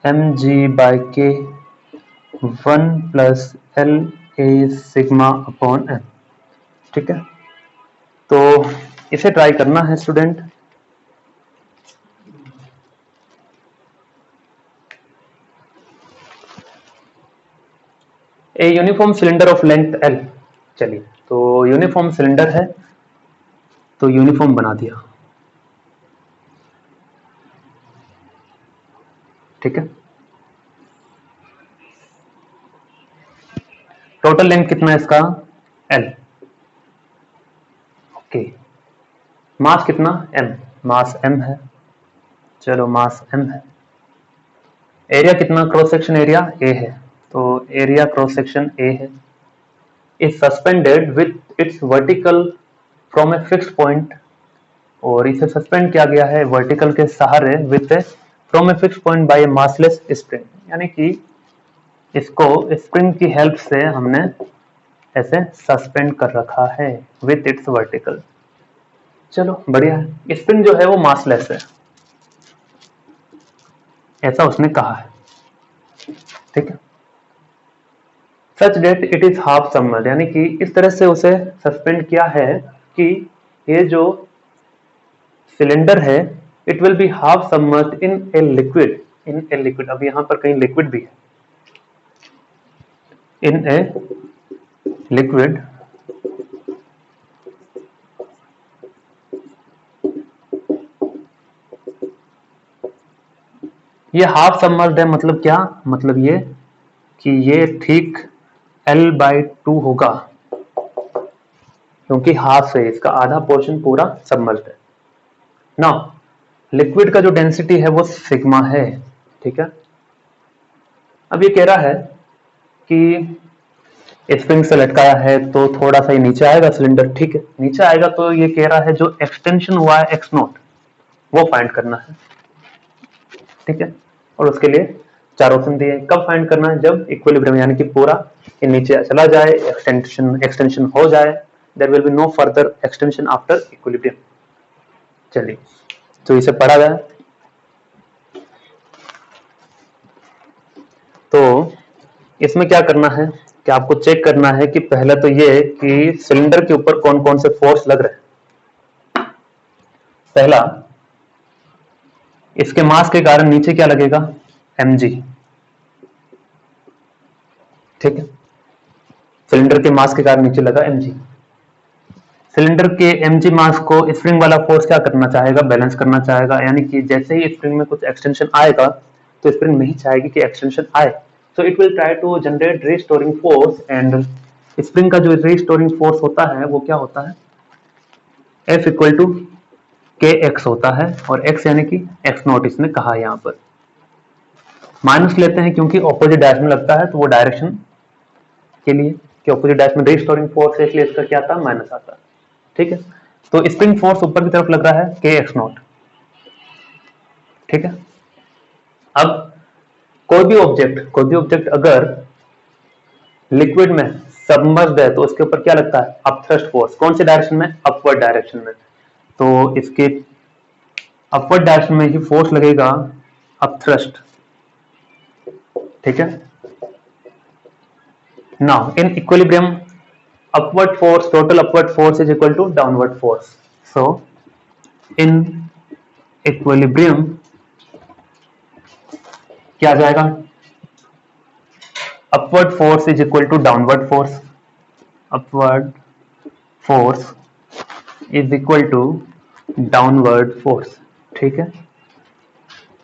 mg/k 1 plus LA sigma upon m। ठीक है, तो इसे try करना है student. A uniform cylinder of length L, चलिए तो uniform cylinder है तो यूनिफॉर्म बना दिया, ठीक है। टोटल लेंथ कितना है इसका L, ओके। मास कितना m, मास m है, चलो मास m है। एरिया कितना, क्रॉस सेक्शन एरिया A है, तो एरिया क्रॉस सेक्शन A है। Is suspended with its vertical from a fixed point, और इसे सस्पेंड किया गया है वर्टिकल के सहारे with from a fixed point by A massless spring, यानी कि इसको स्प्रिंग की हेल्प से हमने ऐसे सस्पेंड कर रखा है विथ इट्स वर्टिकल। चलो बढ़िया है, स्प्रिंग जो है वो मासलेस है, ऐसा उसने कहा है, ठीक है। Such that it is half submerge, यानी कि इस तरह से उसे सस्पेंड किया है कि ये जो सिलेंडर है it will be half submerge in a liquid, in a liquid. अब यहां पर कहीं लिक्विड भी है, इन ए लिक्विड ये हाफ सबमर्ज्ड है, मतलब क्या, मतलब ये कि ये ठीक L/2 होगा, क्योंकि हाफ है, इसका आधा पोर्शन पूरा सबमर्ज्ड है ना। लिक्विड का जो डेंसिटी है वो सिग्मा है, ठीक है। अब ये कह रहा है कि स्प्रिंग से लटकाया है तो थोड़ा सा ही नीचे आएगा सिलेंडर, ठीक है, नीचे आएगा, तो ये कह रहा है जो एक्सटेंशन हुआ है x0 वो फाइंड करना है, ठीक है। और उसके लिए 4 ऑप्शन दिए, कब फाइंड करना है, जब इक्विलिब्रियम यानी कि पूरा ये नीचे चला जाए, एक्सटेंशन हो जाए, there will be no further extension after equilibrium. चलिए तो इसे पढ़ा जाए। तो इसमें क्या करना है कि आपको चेक करना है कि पहले तो ये कि सिलेंडर के ऊपर कौन कौन से फोर्स लग रहे हैं। पहला, इसके मास के कारण नीचे क्या लगेगा, mg, ठीक है। सिलेंडर के मास के कारण नीचे लगा mg। सिलेंडर के mg मास को स्प्रिंग वाला फोर्स क्या करना चाहेगा, बैलेंस करना चाहेगा, यानी कि जैसे ही स्प्रिंग में कुछ एक्सटेंशन आएगा तो स्प्रिंग नहीं चाहेगी कि एक्सटेंशन आए, so it will try to generate restoring force, and spring का जो restoring force होता है वो क्या होता है, F इक्वल टू kx होता है, और x यानी कि x0 इसने कहा, यहाँ पर माइनस लेते हैं क्योंकि ऑपोजिट डायरेक्शन में लगता है, तो वो डायरेक्शन के लिए कि ऑपोजिट डायरेक्शन में रिस्टोरिंग फोर्स है, इसलिए इसका क्या आता है, माइनस आता है, ठीक है। तो स्प्रिंग फोर्स ऊपर की तरफ लग रहा है kx0, ठीक है। अब कोई भी ऑब्जेक्ट अगर लिक्विड में सबमर्ज्ड है तो उसके ऊपर क्या लगता है, अपथ्रस्ट फोर्स, कौन से डायरेक्शन में, अपवर्ड डायरेक्शन में, तो इसके अपवर्ड डायरेक्शन में ही फोर्स लगेगा अपथ्रस्ट, ठीक है। Now in equilibrium upward force, total upward force is equal to downward force, so in equilibrium क्या आ जाएगा, upward force is equal to downward force, upward force is equal to downward force. ठीक है,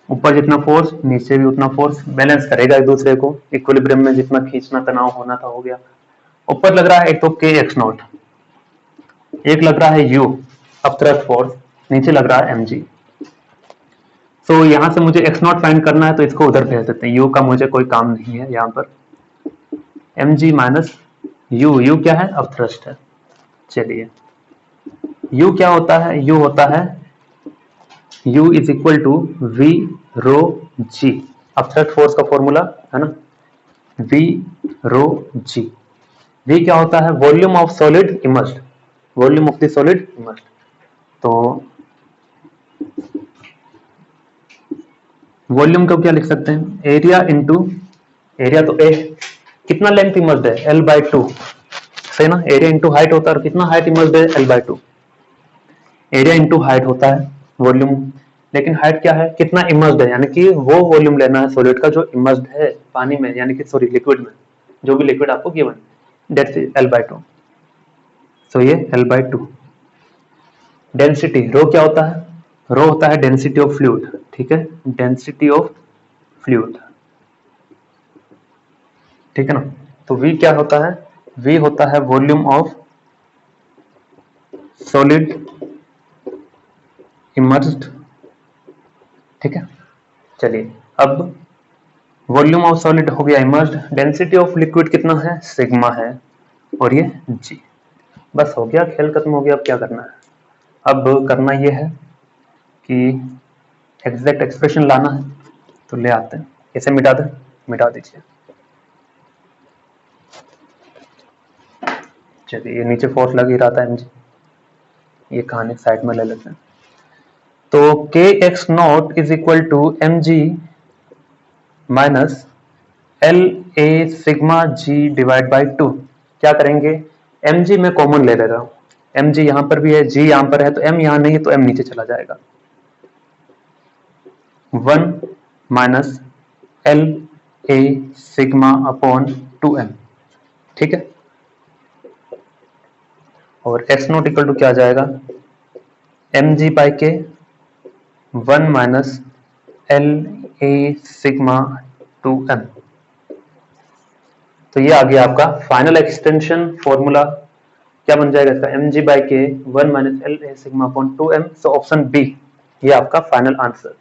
ऊपर जितना force नीचे भी उतना फोर्स, बैलेंस करेगा एक दूसरे को, इक्विलिब्रियम में जितना खींचना तनाव होना था हो गया। ऊपर लग रहा है एक तो के एक्स नॉट, एक लग रहा है यू अपथ्रस्ट फोर्स, नीचे लग रहा है एम जी। तो यहां से मुझे एक्स नॉट फाइंड करना है तो इसको उधर भेज देते हैं, यू का मुझे कोई काम नहीं है यहाँ पर। M G minus U, U क्या है अपथ्रस्ट है। चलिए यू क्या होता है, यू होता है U is equal to V rho G, upthrust force का फॉर्मूला है ना, वी रो जी। वी क्या होता है, volume of solid immersed, volume of the solid immersed. तो वॉल्यूम को क्या लिख सकते हैं, एरिया इंटू, एरिया तो ए, कितना लेंथ इमर्स्ड है एल बाई टू, सही ना, एरिया इंटू हाइट होता है, और कितना हाइट इमर्स्ड है L by to, area into height होता है वॉल्यूम, लेकिन हाइट क्या है, कितना इमर्स्ड है, यानी कि वो वॉल्यूम लेना है सॉलिड का जो इमर्स्ड है पानी में, यानी कि सॉरी लिक्विड में, जो भी लिक्विड आपको given, that's L by two. So ये L by two. Density rho क्या होता है, रो होता है डेंसिटी ऑफ फ्लूइड। ठीक है, डेंसिटी ऑफ फ्लूइड, ठीक है ना। तो वी क्या होता है, वी होता है वॉल्यूम ऑफ सॉलिड इमर्स्ड। ठीक है, चलिए अब वॉल्यूम ऑफ सॉलिड हो गया इमर्स्ड, डेंसिटी ऑफ लिक्विड कितना है, सिग्मा है, और ये जी। बस हो गया, खेल खत्म हो गया। अब क्या करना है, अब करना ये है कि एग्जैक्ट एक्सप्रेशन लाना है, तो ले आते हैं। कैसे मिटा दें, मिटा दीजिए। चलिए ये नीचे फोर्स लग ही रहा था एमजी, ये कहानी साइड में ले लेते हैं। तो K X naught is equal to M G minus L A sigma G divide by two. क्या करेंगे, एम जी में कॉमन ले रहा हूं, एम जी यहां पर भी है, जी यहां पर है, तो एम यहां नहीं है तो एम नीचे चला जाएगा। 1 minus L A sigma upon 2m। ठीक है, और एक्स नॉट इक्वल टू क्या आ जाएगा, M G by K 1 minus L A sigma 2m। तो ये आ गया आपका फाइनल एक्सटेंशन फॉर्मूला। क्या बन जाएगा इसका, M G by K 1 minus L A sigma upon 2m। So option B ये आपका फाइनल आंसर।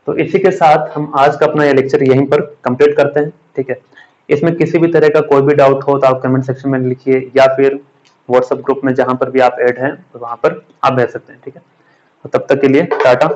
तो इसी के साथ हम आज का अपना ये लेक्चर यहीं पर कंप्लीट करते हैं। ठीक है, इसमें किसी भी तरह का कोई भी डाउट हो तो आप कमेंट सेक्शन में लिखिए, या फिर व्हाट्सएप ग्रुप में जहां पर भी आप ऐड हैं तो वहां पर आप भेज सकते हैं। ठीक है, तो तब तक के लिए टाटा।